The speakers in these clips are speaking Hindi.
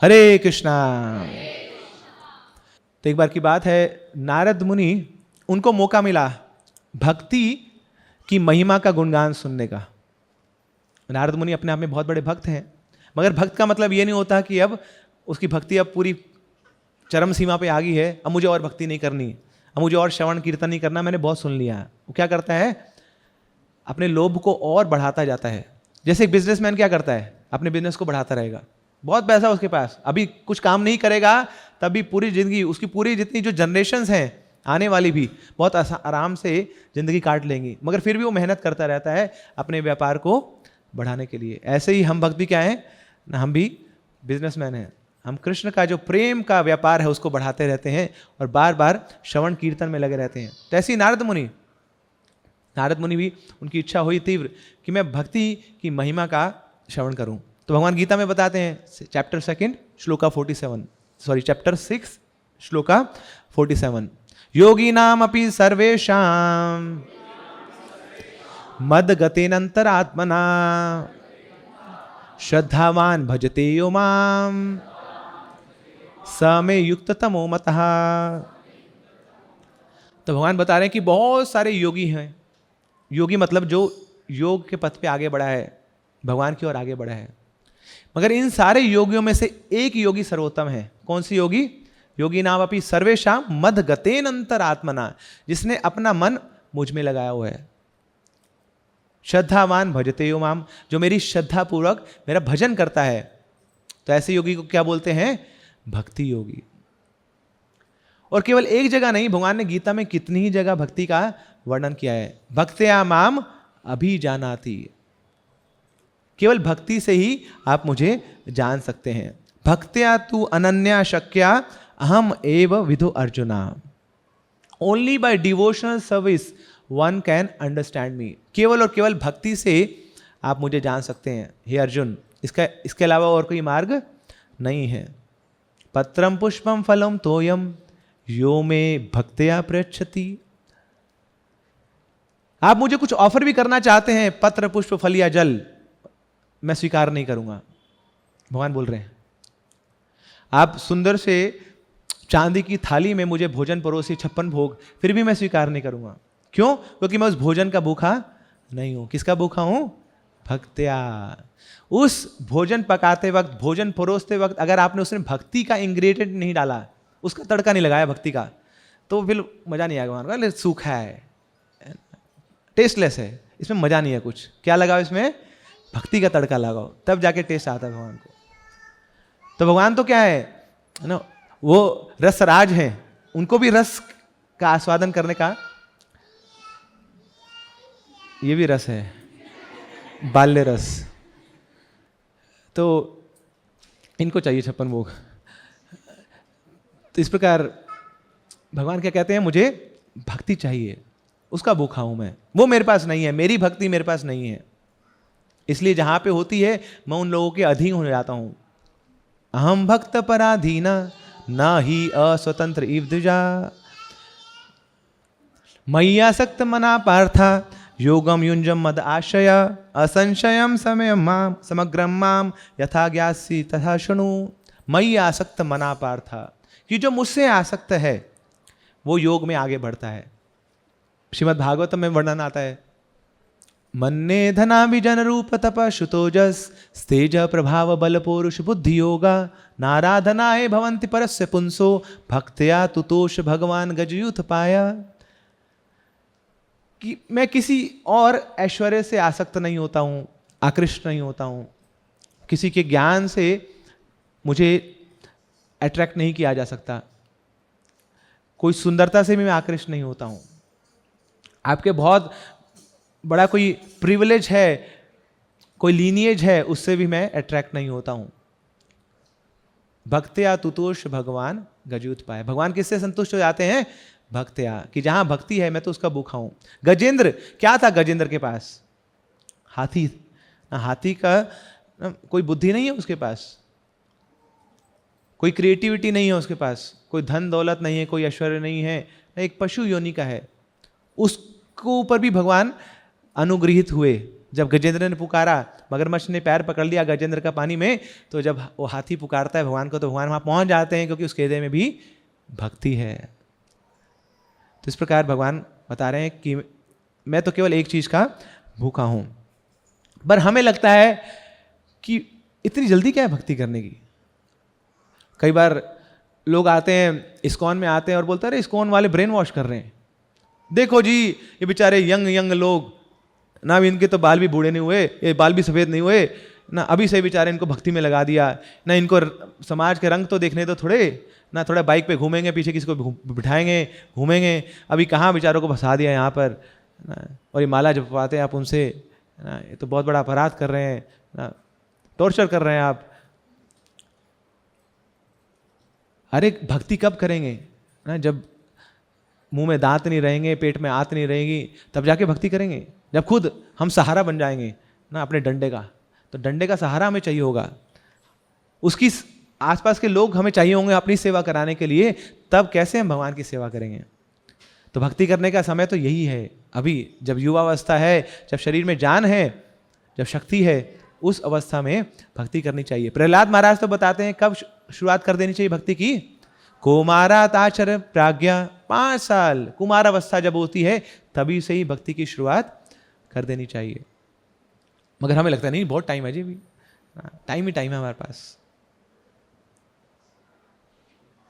हरे कृष्णा। तो एक बार की बात है, नारद मुनि, उनको मौका मिला भक्ति की महिमा का गुणगान सुनने का। नारद मुनि अपने आप में बहुत बड़े भक्त हैं, मगर भक्त का मतलब ये नहीं होता कि अब उसकी भक्ति अब पूरी चरम सीमा पे आ गई है, अब मुझे और भक्ति नहीं करनी, अब मुझे और श्रवण कीर्तन नहीं करना, मैंने बहुत सुन लिया। वो क्या करता है, अपने लोभ को और बढ़ाता जाता है। जैसे एक बिजनेसमैन क्या करता है, अपने बिजनेस को बढ़ाता रहेगा, बहुत पैसा उसके पास, अभी कुछ काम नहीं करेगा तभी पूरी जिंदगी उसकी, पूरी जितनी जो जनरेशन्स हैं आने वाली भी बहुत आराम से जिंदगी काट लेंगी, मगर फिर भी वो मेहनत करता रहता है अपने व्यापार को बढ़ाने के लिए। ऐसे ही हम भक्त भी क्या हैं ना, हम भी बिजनेसमैन हैं, हम कृष्ण का जो प्रेम का व्यापार है उसको बढ़ाते रहते हैं और बार बार श्रवण कीर्तन में लगे रहते हैं। तो ऐसे ही नारद मुनि भी, उनकी इच्छा हुई तीव्र कि मैं भक्ति की महिमा का श्रवण करूं। तो भगवान गीता में बताते हैं, chapter 2 shloka 47, sorry chapter 6 shloka 47, योगी नाम अपि सर्वेषां मद गतेनंतरात्मना श्रद्धावान भजते यो माम स मे युक्त तमो मतः। तो भगवान बता रहे हैं कि बहुत सारे योगी हैं, योगी मतलब जो योग के पथ पे आगे बढ़ा है, भगवान की ओर आगे बढ़ा है, मगर इन सारे योगियों में से एक योगी सर्वोत्तम है। कौन सी योगी? योगी नाम अपि सर्वेषां मद गतेन अंतरात्मना, जिसने अपना मन मुझ में लगाया हुआ है। श्रद्धावान भजते यो माम, जो मेरी श्रद्धा पूर्वक मेरा भजन करता है। तो ऐसे योगी को क्या बोलते हैं? भक्ति योगी। और केवल एक जगह नहीं, भगवान ने गीता में कितनी ही जगह भक्ति का वर्णन किया है। भक्त्या माम अभिजानाति, केवल भक्ति से ही आप मुझे जान सकते हैं। भक्त्या तु अनन्या शक्या अहम एव विदु Arjuna, only by devotional service one can understand me. केवल और केवल भक्ति से आप मुझे जान सकते हैं हे अर्जुन, इसके अलावा और कोई मार्ग नहीं है। पत्रम पुष्पम फलम तोयम यो में भक्त्या प्रयच्छति। आप मुझे कुछ ऑफर भी करना चाहते हैं, पत्र पुष्प फल या जल, मैं स्वीकार नहीं करूंगा। भगवान बोल रहे हैं आप सुंदर से चांदी की थाली में मुझे भोजन परोसी 56 भोग, फिर भी मैं स्वीकार नहीं करूंगा। क्यों? क्योंकि मैं उस भोजन का भूखा नहीं हूं। किसका भूखा हूं? भक्त्या। उस भोजन पकाते वक्त, भोजन परोसते वक्त अगर आपने उसमें भक्ति का इंग्रेडिएंट नहीं डाला, उसका तड़का नहीं लगाया भक्ति का, तो फिर मजा नहीं आएगा। भगवान का सूखा है, टेस्टलेस है, इसमें मजा नहीं है कुछ। क्या लगाओ इसमें? भक्ति का तड़का लगाओ, तब जाके टेस्ट आता है भगवान को। तो भगवान तो क्या है ना, वो रसराज हैं, उनको भी रस का आस्वादन करने का, ये भी रस है, बाल्य रस। तो इनको चाहिए 56 भोग। तो इस प्रकार भगवान क्या कहते हैं, मुझे भक्ति चाहिए, उसका भूखा हूं मैं, वो मेरे पास नहीं है, मेरी भक्ति मेरे पास नहीं है। इसलिए जहां पे होती है मैं उन लोगों के अधीन हो जाता हूं। अहम भक्त पराधीना न ही अस्वतंत्र इव द्विजा, मय्यासक्त मना पार्था योगम युंजम मद आशय असंशयम समय माम समग्रम माम यथा ज्ञासी तथा शृणु। मयि आसक्त मना पार्था, कि जो मुझसे आसक्त है वो योग में आगे बढ़ता है। श्रीमद् भागवतम में वर्णन आता है, मन्ने धना विजन रूप तप शुतोजस स्तेज प्रभाव बल पौरुष बुद्धि योगा नाराधनाए भवंति परस्य पुंसो भक्त्या तुतोष भगवान गजयूथ पाया। कि मैं किसी और ऐश्वर्य से आसक्त नहीं होता हूं, आकृष्ट नहीं होता हूं, किसी के ज्ञान से मुझे अट्रैक्ट नहीं किया जा सकता, कोई सुंदरता से भी मैं आकृष्ट नहीं होता हूं, आपके बहुत बड़ा कोई प्रिविलेज है, कोई लीनिएज है, उससे भी मैं अट्रैक्ट नहीं होता हूं। भक्त्या तुतोष भगवान गजयूथ पाए। भगवान किससे संतुष्ट हो जाते हैं? भक्त्या, कि जहां भक्ति है मैं तो उसका भूखा हूं। गजेंद्र, क्या था गजेंद्र के पास? हाथी। हाथी का कोई बुद्धि नहीं है उसके पास, कोई क्रिएटिविटी नहीं है उसके पास, कोई धन दौलत नहीं है, कोई ऐश्वर्य नहीं है, एक पशु योनि का है। उसको ऊपर भी भगवान अनुग्रहित हुए जब गजेंद्र ने पुकारा, मगरमच्छ ने पैर पकड़ लिया गजेंद्र का पानी में, तो जब वो हाथी पुकारता है भगवान को तो भगवान वहाँ पहुँच जाते हैं, क्योंकि उसके हृदय में भी भक्ति है। तो इस प्रकार भगवान बता रहे हैं कि मैं तो केवल एक चीज़ का भूखा हूँ। पर हमें लगता है कि इतनी जल्दी क्या है भक्ति करने की। कई बार लोग आते हैं, इस्कॉन में आते हैं और बोलते हैं अरे इस्कॉन वाले ब्रेन वॉश कर रहे हैं, देखो जी ये बेचारे यंग लोग ना, इनके तो बाल भी बूढ़े नहीं हुए, ये बाल भी सफ़ेद नहीं हुए ना, अभी से बेचारे इनको भक्ति में लगा दिया ना, इनको समाज के रंग तो देखने तो थोड़े ना, थोड़ा बाइक पे घूमेंगे, पीछे किसी को बिठाएंगे घूमेंगे, अभी कहाँ बेचारों को फंसा दिया यहाँ पर ना, और ये माला जपवाते हैं आप उनसे ना, ये तो बहुत बड़ा अपराध कर रहे हैं ना, टॉर्चर कर रहे हैं आप। अरे भक्ति कब करेंगे ना, जब मुंह में दांत नहीं रहेंगे, पेट में आंत नहीं रहेगी, तब जाके भक्ति करेंगे। जब खुद हम सहारा बन जाएंगे ना अपने डंडे का, तो डंडे का सहारा हमें चाहिए होगा, उसकी आसपास के लोग हमें चाहिए होंगे अपनी सेवा कराने के लिए, तब कैसे हम भगवान की सेवा करेंगे। तो भक्ति करने का समय तो यही है, अभी जब युवावस्था है, जब शरीर में जान है, जब शक्ति है, उस अवस्था में भक्ति करनी चाहिए। प्रहलाद महाराज तो बताते हैं कब शुरुआत कर देनी चाहिए भक्ति की, कौमाराताचर प्राज्ञा, 5 साल कुमार अवस्था जब होती है तभी से ही भक्ति की शुरुआत कर देनी चाहिए। मगर हमें लगता है नहीं बहुत टाइम है जी, भी टाइम ही टाइम है हमारे पास।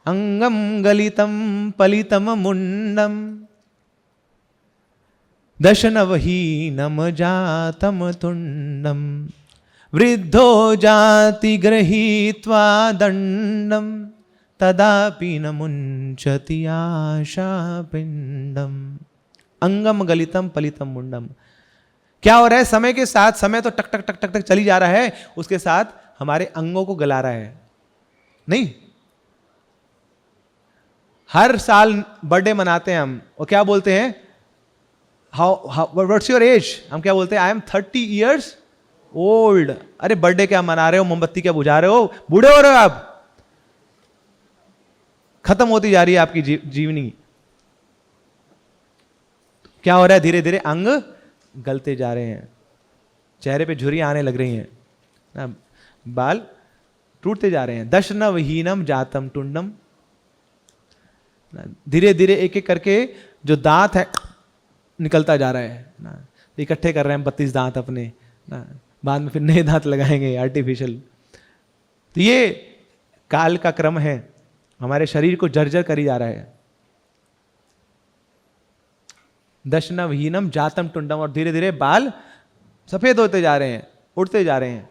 अंगम गलितम पलितम मुंडम दशनवहीनम जातम तुंडम वृद्धो जाति गृहीत्वा दंडम तदापि न मुंचति आशा पिंडम। अंगम गलितम पलितम मुंडम, क्या हो रहा है समय के साथ, समय तो टक टक टक टक टक चली जा रहा है, उसके साथ हमारे अंगों को गला रहा है। नहीं, हर साल बर्थडे मनाते हैं हम और क्या बोलते हैं, हाउ व्हाट्स योर एज, हम क्या बोलते हैं, आई एम 30 years old। अरे बर्थडे क्या मना रहे हो, मोमबत्ती क्या बुझा रहे हो, बूढ़े हो रहे हो आप, खत्म होती जा रही है आपकी जीवनी। क्या हो रहा है, धीरे धीरे अंग गलते जा रहे हैं, चेहरे पे झुर्रियां आने लग रही हैं ना, बाल टूटते जा रहे हैं। दशनवहीनम जातम टुंडम, धीरे धीरे एक एक करके जो दांत है निकलता जा रहा है ना, इकट्ठे कर रहे हैं 32 दांत अपने ना, बाद में फिर नए दांत लगाएंगे आर्टिफिशियल। तो ये काल का क्रम है, हमारे शरीर को जर्जर करी जा रहा है। दशनवहीनम जातम टुंडम, और धीरे धीरे बाल सफेद होते जा रहे हैं, उड़ते जा रहे हैं।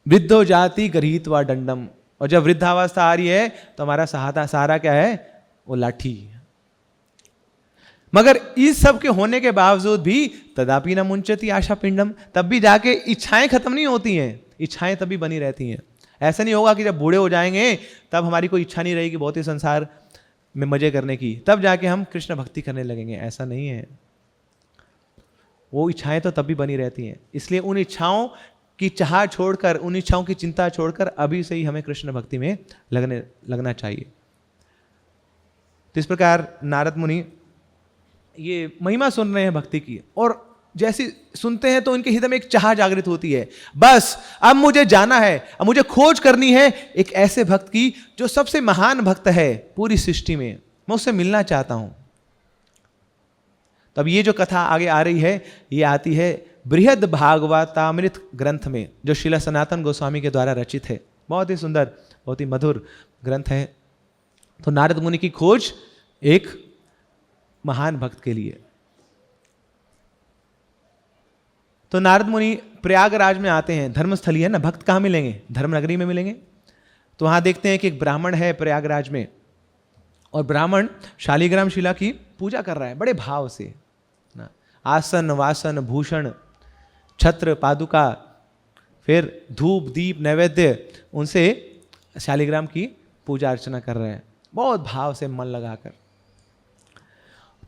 वृद्धो जाति गृहीत्वा दंडम, और जब वृद्धावस्था आ रही है तो हमारा सहारा क्या है, वो लाठी। मगर इस सब के होने के बावजूद भी तदापि न मुंचति आशा पिंडम, तब भी जाके इच्छाएं खत्म नहीं होती हैं, इच्छाएं तभी बनी रहती हैं। ऐसा नहीं होगा कि जब बूढ़े हो जाएंगे तब हमारी कोई इच्छा नहीं रहेगी बहुत ही संसार में मजे करने की, तब जाके हम कृष्ण भक्ति करने लगेंगे, ऐसा नहीं है। वो इच्छाएं तो तब भी बनी रहती हैं। इसलिए उन इच्छाओं की चाह छोड़कर, उन इच्छाओं की चिंता छोड़कर अभी से ही हमें कृष्ण भक्ति में लगना चाहिए। तो इस प्रकार नारद मुनि ये महिमा सुन रहे हैं भक्ति की, और जैसे सुनते हैं तो उनके हृदय में एक चाह जागृत होती है, बस अब मुझे जाना है, अब मुझे खोज करनी है एक ऐसे भक्त की जो सबसे महान भक्त है पूरी सृष्टि में, मैं उससे मिलना चाहता हूं। तब ये जो कथा आगे आ रही है, ये आती है बृहद भागवतामृत ग्रंथ में, जो श्रील सनातन गोस्वामी के द्वारा रचित है। बहुत ही सुंदर, बहुत ही मधुर ग्रंथ है। तो नारद मुनि की खोज एक महान भक्त के लिए। तो नारद मुनि प्रयागराज में आते हैं, धर्मस्थली है ना, भक्त कहाँ मिलेंगे, धर्मनगरी में मिलेंगे। तो वहाँ देखते हैं कि एक ब्राह्मण है प्रयागराज में, और ब्राह्मण शालिग्राम शिला की पूजा कर रहा है बड़े भाव से ना, आसन वासन भूषण छत्र पादुका, फिर धूप दीप नैवेद्य, उनसे शालिग्राम की पूजा अर्चना कर रहे हैं बहुत भाव से मन लगाकर।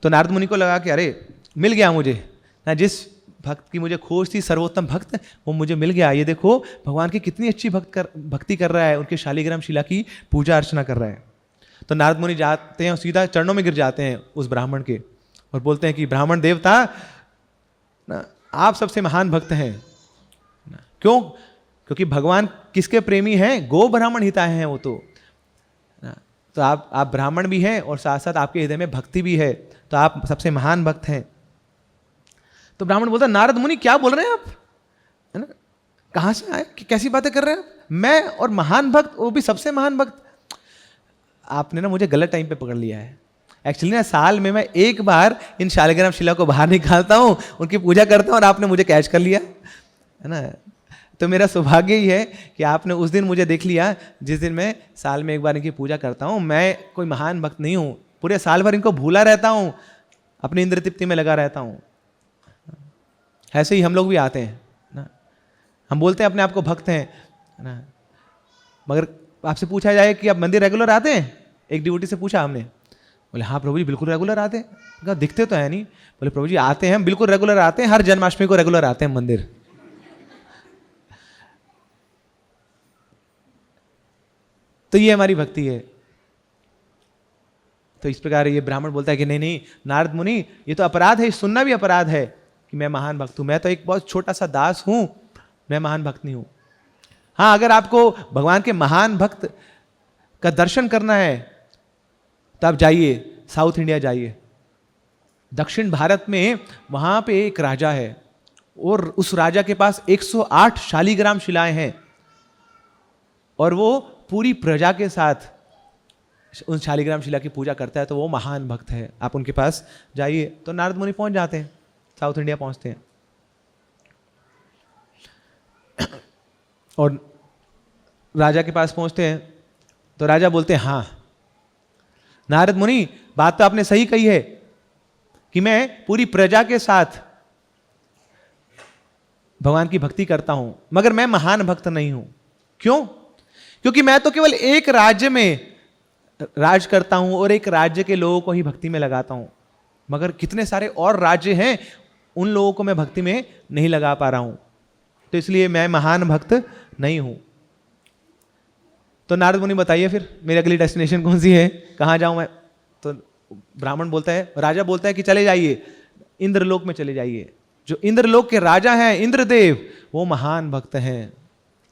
तो नारद मुनि को लगा कि अरे मिल गया मुझे ना, जिस भक्त की मुझे खोज थी, सर्वोत्तम भक्त, वो मुझे मिल गया। ये देखो भगवान की कितनी अच्छी भक्ति कर रहा है, उनके शालिग्राम शिला की पूजा अर्चना कर रहा है। तो नारद मुनि जाते हैं और सीधा चरणों में गिर जाते हैं उस ब्राह्मण के, और बोलते हैं कि ब्राह्मण देवता ना, आप सबसे महान भक्त हैं ना। क्यों? क्योंकि भगवान किसके प्रेमी हैं? गो ब्राह्मण हिताय हैं वो तो ना। तो आप ब्राह्मण भी हैं और साथ साथ आपके हृदय में भक्ति भी है, तो आप सबसे महान भक्त हैं। तो ब्राह्मण बोलता, नारद मुनि क्या बोल रहे हैं आप, है ना, कहां से आए, कैसी बातें कर रहे हैं मैं और महान भक्त, वो भी सबसे महान भक्त। आपने ना मुझे गलत टाइम पे पकड़ लिया है। एक्चुअली ना साल में मैं एक बार इन शालिग्राम शिला को बाहर निकालता हूं, उनकी पूजा करता हूं, और आपने मुझे कैच कर लिया, है ना। तो मेरा सौभाग्य ही है कि आपने उस दिन मुझे देख लिया जिस दिन मैं साल में एक बार इनकी पूजा करता हूं। मैं कोई महान भक्त नहीं हूं, पूरे साल भर इनको भूला रहता हूं, अपनी इंद्र तृप्ति में लगा रहता हूं। ऐसे ही हम लोग भी आते हैं ना, हम बोलते हैं अपने आप को भक्त हैं ना, मगर आपसे पूछा जाए कि आप मंदिर रेगुलर आते हैं, एक डिवोटी से पूछा हमने, बोले हाँ प्रभु जी बिल्कुल रेगुलर आते हैं। कहा दिखते तो है नहीं। बोले प्रभु जी आते हैं, हम बिल्कुल रेगुलर आते हैं, हर जन्माष्टमी को रेगुलर आते हैं मंदिर। तो ये हमारी भक्ति है। तो इस प्रकार ये ब्राह्मण बोलता है कि नहीं नहीं नारद मुनि, ये तो अपराध है, सुनना भी अपराध है कि मैं महान भक्त हूं, मैं तो एक बहुत छोटा सा दास हूं, मैं महान भक्त नहीं हूं। हाँ, अगर आपको भगवान के महान भक्त का दर्शन करना है तो आप जाइए, साउथ इंडिया जाइए, दक्षिण भारत में वहां पे एक राजा है और उस राजा के पास 108 शालिग्राम शिलाएं हैं और वो पूरी प्रजा के साथ उन शालिग्राम शिला की पूजा करता है, तो वो महान भक्त है। आप उनके पास जाइए। तो नारद मुनि पहुंच जाते हैं, साउथ इंडिया पहुंचते हैं और राजा के पास पहुंचते हैं। तो राजा बोलते हैं हाँ नारद मुनि, बात तो आपने सही कही है कि मैं पूरी प्रजा के साथ भगवान की भक्ति करता हूं, मगर मैं महान भक्त नहीं हूं। क्यों? क्योंकि मैं तो केवल एक राज्य में राज करता हूं और एक राज्य के लोगों को ही भक्ति में लगाता हूं, मगर कितने सारे और राज्य हैं, उन लोगों को मैं भक्ति में नहीं लगा पा रहा हूं, तो इसलिए मैं महान भक्त नहीं हूं। तो नारद मुनि बताइए फिर मेरी अगली डेस्टिनेशन कौन सी है, कहां जाऊं मैं? तो ब्राह्मण बोलता है, राजा बोलता है कि चले जाइए, इंद्रलोक में चले जाइए। जो इंद्रलोक के राजा हैं इंद्रदेव, वो महान भक्त हैं,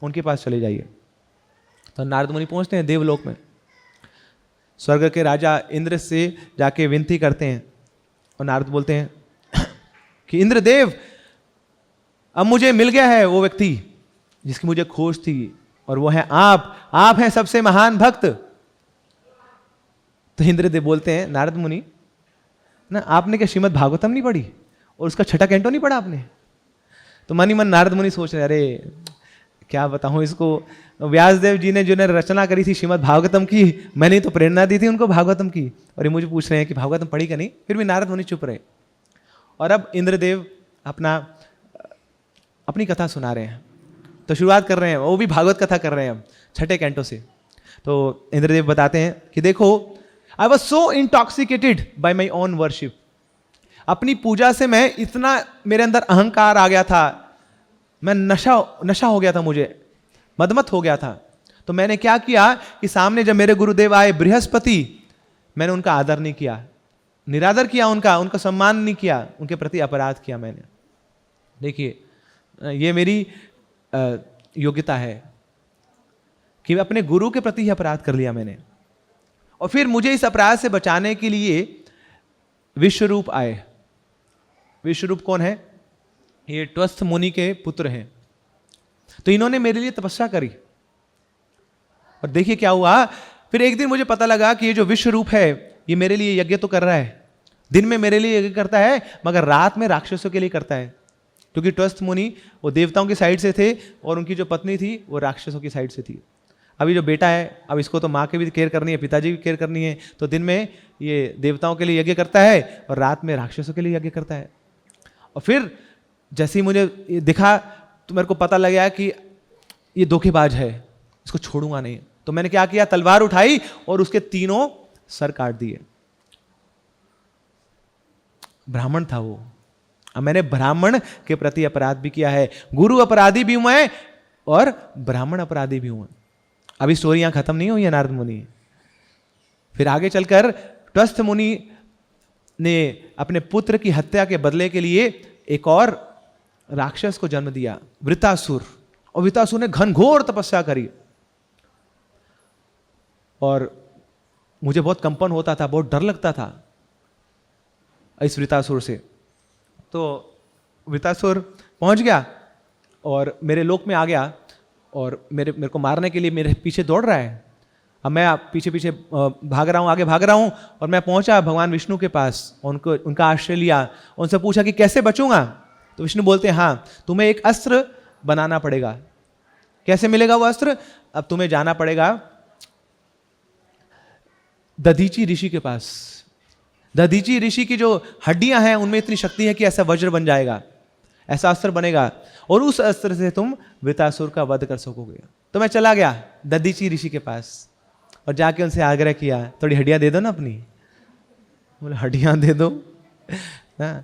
उनके पास चले जाइए। तो नारद मुनि पहुंचते हैं देवलोक में, स्वर्ग के राजा इंद्र से जाके विनती करते हैं और नारद बोलते हैं कि इंद्रदेव, अब मुझे मिल गया है वो व्यक्ति जिसकी मुझे खोज थी, और वो है आप हैं सबसे महान भक्त। तो इंद्रदेव बोलते हैं नारद मुनि ना, आपने क्या श्रीमद् भागवतम नहीं पढ़ी और उसका छठा कैंटो नहीं पढ़ा आपने? तो मन ही मन नारद मुनि सोच रहे, अरे क्या बताऊं इसको, व्यासदेव जी ने जो रचना करी थी श्रीमद् भागवतम की, मैंने तो प्रेरणा दी थी उनको भागवतम की, और ये मुझे पूछ रहे हैं कि भागवतम पढ़ी क्या नहीं। फिर भी नारद मुनि चुप रहे। और अब इंद्रदेव अपनी कथा सुना रहे हैं। तो शुरुआत कर रहे हैं, वो भी भागवत कथा कर रहे हैं अब छठे कैंटो से। तो इंद्रदेव बताते हैं कि देखो, I was so intoxicated bye my own worship, अपनी पूजा से मैं इतना, मेरे अंदर अहंकार आ गया था, मैं नशा हो गया था, मुझे मदमत हो गया था। तो मैंने क्या किया कि सामने जब मेरे गुरुदेव आए बृहस्पति, मैंने उनका आदर नहीं किया, निरादर किया, उनका सम्मान नहीं किया, उनके प्रति अपराध किया मैंने। देखिए ये मेरी योग्यता है कि अपने गुरु के प्रति ही अपराध कर लिया मैंने। और फिर मुझे इस अपराध से बचाने के लिए विश्वरूप आए। विश्वरूप कौन है? ये त्वस्थ मुनि के पुत्र हैं। तो इन्होंने मेरे लिए तपस्या करी और देखिए क्या हुआ। फिर एक दिन मुझे पता लगा कि ये जो विश्वरूप है ये मेरे लिए यज्ञ तो कर रहा है, दिन में मेरे लिए यज्ञ करता है, मगर रात में राक्षसों के लिए करता है, क्योंकि त्वस्थ मुनि वो देवताओं की साइड से थे और उनकी जो पत्नी थी वो राक्षसों की साइड से थी। अभी जो बेटा है, अब इसको तो माँ की भी केयर करनी है, पिताजी की केयर करनी है, तो दिन में ये देवताओं के लिए यज्ञ करता है और रात में राक्षसों के लिए यज्ञ करता है। और फिर जैसे ही मुझे ये दिखा तो मेरे को पता लग गया कि ये धोखेबाज है, इसको छोड़ूंगा नहीं। तो मैंने क्या किया, तलवार उठाई और उसके तीनों सर काट दिए। ब्राह्मण था वो। अब मैंने ब्राह्मण के प्रति अपराध भी किया है, गुरु अपराधी भी हुआ है और ब्राह्मण अपराधी भी हुआ। अभी स्टोरी यहां खत्म नहीं हुई है नारद मुनि। फिर आगे चलकर त्वस्थ मुनि ने अपने पुत्र की हत्या के बदले के लिए एक और राक्षस को जन्म दिया, वृतासुर। और वृतासुर ने घनघोर तपस्या करी और मुझे बहुत कंपन होता था, बहुत डर लगता था इस वृतासुर से। तो वृतासुर पहुंच गया और मेरे लोक में आ गया और मेरे को मारने के लिए मेरे पीछे दौड़ रहा है। अब मैं पीछे पीछे भाग रहा हूँ, आगे भाग रहा हूँ, और मैं पहुंचा भगवान विष्णु के पास, उनका आश्रय लिया, उनसे पूछा कि कैसे बचूंगा। तो विष्णु बोलते हैं हाँ, तुम्हें एक अस्त्र बनाना पड़ेगा। कैसे मिलेगा वो अस्त्र? अब तुम्हें जाना पड़ेगा दधीची ऋषि के पास। दधीची ऋषि की जो हड्डियां हैं उनमें इतनी शक्ति है कि ऐसा वज्र बन जाएगा, ऐसा अस्त्र बनेगा, और उस अस्त्र से तुम वृतासुर का वध कर सकोगे। तो मैं चला गया दधीची ऋषि के पास और जाके उनसे आग्रह किया, थोड़ी हड्डियां दे दो ना अपनी। बोले हड्डियां दे दो ना,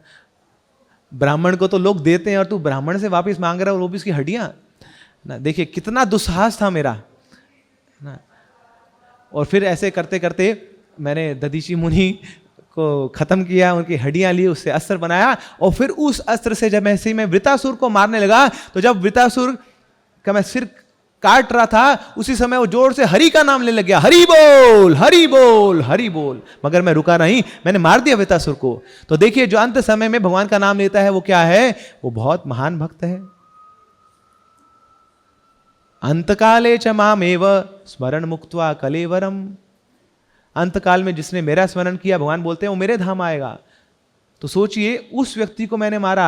ब्राह्मण को तो लोग देते हैं और तू ब्राह्मण से वापस मांग रहा है और वो भी उसकी हड्डियां ना। देखिए कितना दुस्साहस था मेरा ना। और फिर ऐसे करते करते मैंने दधीची मुनि को खत्म किया, उनकी हड्डियां ली, उससे अस्त्र बनाया, और फिर उस अस्त्र से जब ऐसे ही मैं वृतासुर को मारने लगा, तो जब वृतासुर का मैं सिर काट रहा था, उसी समय वो जोर से हरि का नाम लेने लग गया, हरि बोल हरि बोल हरि बोल। मगर मैं रुका नहीं, मैंने मार दिया वृतासुर को। तो देखिए जो अंत समय में भगवान का नाम लेता है वो क्या है? वो बहुत महान भक्त है। अंतकाले च मामेव स्मरण मुक्त्वा कलेवरम। अंतकाल में जिसने मेरा स्मरण किया, भगवान बोलते हैं वो मेरे धाम आएगा। तो सोचिए उस व्यक्ति को मैंने मारा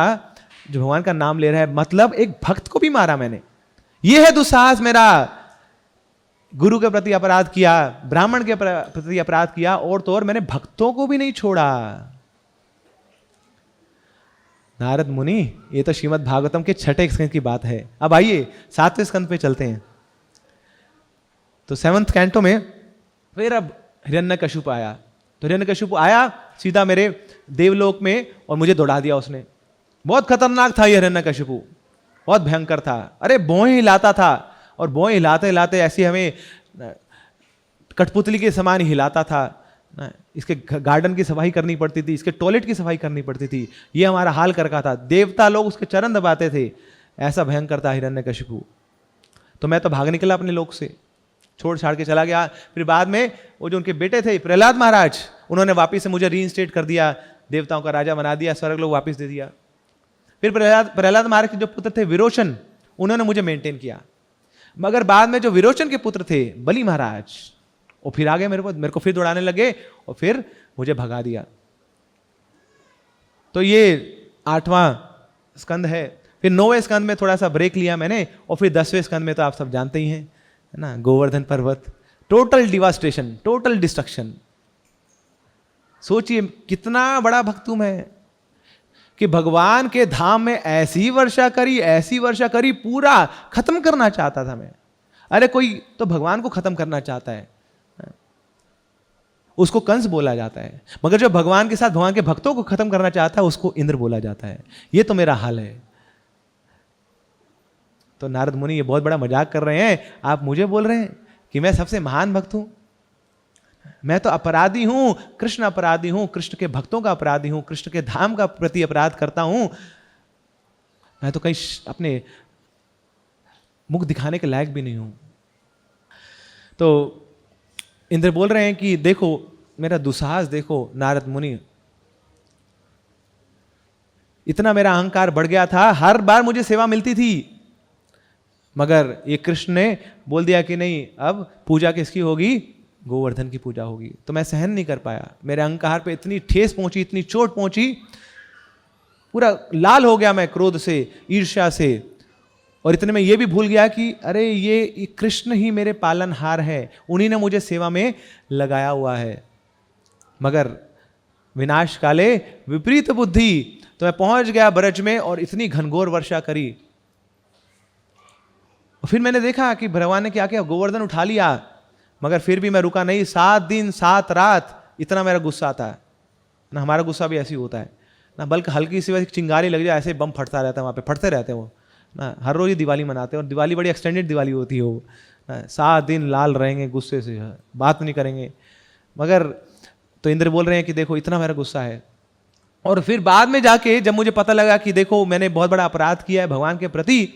जो भगवान का नाम ले रहा है, मतलब एक भक्त को भी मारा मैंने। यह है दुस्साहस मेरा। गुरु के प्रति अपराध किया, ब्राह्मण के प्रति अपराध किया, और तो और मैंने भक्तों को भी नहीं छोड़ा। नारद मुनि, ये तो श्रीमद् भागवतम के 6ठे स्कंद की बात है। अब आइए 7वें स्कंद पे चलते हैं। तो 7th कैंटो में फिर अब हिरण्यकशिपु आया। तो हिरण्यकशिपु आया सीधा मेरे देवलोक में और मुझे दौड़ा दिया उसने। बहुत खतरनाक था ये हिरण्यकशिपु, बहुत भयंकर था। अरे भौं हिलाता था, और भौं हिलाते हिलाते ऐसी हमें कठपुतली के समान हिलाता था। इसके गार्डन की सफाई करनी पड़ती थी, इसके टॉयलेट की सफाई करनी पड़ती थी, ये हमारा हाल कर रखा था। देवता लोग उसके चरण दबाते थे, ऐसा भयंकर था हिरण्यकशिपु। तो मैं तो भाग निकला अपने लोक से, छोड़ छाड़ के चला गया। फिर बाद में वो जो उनके बेटे थे प्रहलाद महाराज, उन्होंने वापिस से मुझे रीइंस्टेट कर दिया, देवताओं का राजा बना दिया, स्वर्ग लोग वापिस दे दिया। फिर प्रहलाद महाराज के जो पुत्र थे विरोचन, उन्होंने मुझे मेंटेन किया। मगर बाद में जो विरोचन के पुत्र थे बलि महाराज, वो फिर आ गए मेरे को फिर दौड़ाने लगे और फिर मुझे भगा दिया। तो ये 8वां स्कंद है। फिर 9वें स्कंद में थोड़ा सा ब्रेक लिया मैंने, और फिर 10वें स्कंद में तो आप सब जानते ही हैं, है ना, गोवर्धन पर्वत, टोटल डिवास्टेशन, टोटल डिस्ट्रक्शन। सोचिए कितना बड़ा भक्त हूं मैं कि भगवान के धाम में ऐसी वर्षा करी, पूरा खत्म करना चाहता था मैं। अरे कोई तो भगवान को खत्म करना चाहता है, उसको कंस बोला जाता है, मगर जब भगवान के साथ भगवान के भक्तों को खत्म करना चाहता है उसको इंद्र बोला जाता है। ये तो मेरा हाल है। तो नारद मुनि ये बहुत बड़ा मजाक कर रहे हैं, आप मुझे बोल रहे हैं कि मैं सबसे महान भक्त हूं। मैं तो अपराधी हूं, कृष्ण अपराधी हूं, कृष्ण के भक्तों का अपराधी हूं, कृष्ण के धाम का प्रति अपराध करता हूं। मैं तो कहीं अपने मुख दिखाने के लायक भी नहीं हूं। तो इंद्र बोल रहे हैं कि देखो मेरा दुस्साहस देखो नारद मुनि, इतना मेरा अहंकार बढ़ गया था, हर बार मुझे सेवा मिलती थी, मगर ये कृष्ण ने बोल दिया कि नहीं, अब पूजा किसकी होगी? गोवर्धन की पूजा होगी। तो मैं सहन नहीं कर पाया, मेरे अहंकार पे इतनी ठेस पहुंची, इतनी चोट पहुंची, पूरा लाल हो गया मैं क्रोध से, ईर्ष्या से। और इतने में ये भी भूल गया कि अरे ये कृष्ण ही मेरे पालनहार है, उन्हीं ने मुझे सेवा में लगाया हुआ है। मगर विनाश काले विपरीत बुद्धि, तो मैं पहुंच गया ब्रज में और इतनी घनघोर वर्षा करी। फिर मैंने देखा कि भगवान ने क्या किया, गोवर्धन उठा लिया, मगर फिर भी मैं रुका नहीं। 7 दिन 7 रात इतना मेरा गुस्सा था ना। हमारा गुस्सा भी ऐसी होता है ना, बल्कि हल्की सी वैसे चिंगारी लग जाए ऐसे बम फटता रहता है, वहाँ पे फटते रहते हैं वो ना। हर रोज ही दिवाली मनाते हैं, और दिवाली बड़ी एक्सटेंडेड दिवाली होती है वो ना। 7 दिन लाल रहेंगे गुस्से से, बात नहीं करेंगे। मगर तो इंद्र बोल रहे हैं कि देखो इतना मेरा गुस्सा है और फिर बाद में जाके जब मुझे पता लगा कि देखो मैंने बहुत बड़ा अपराध किया है भगवान के प्रति,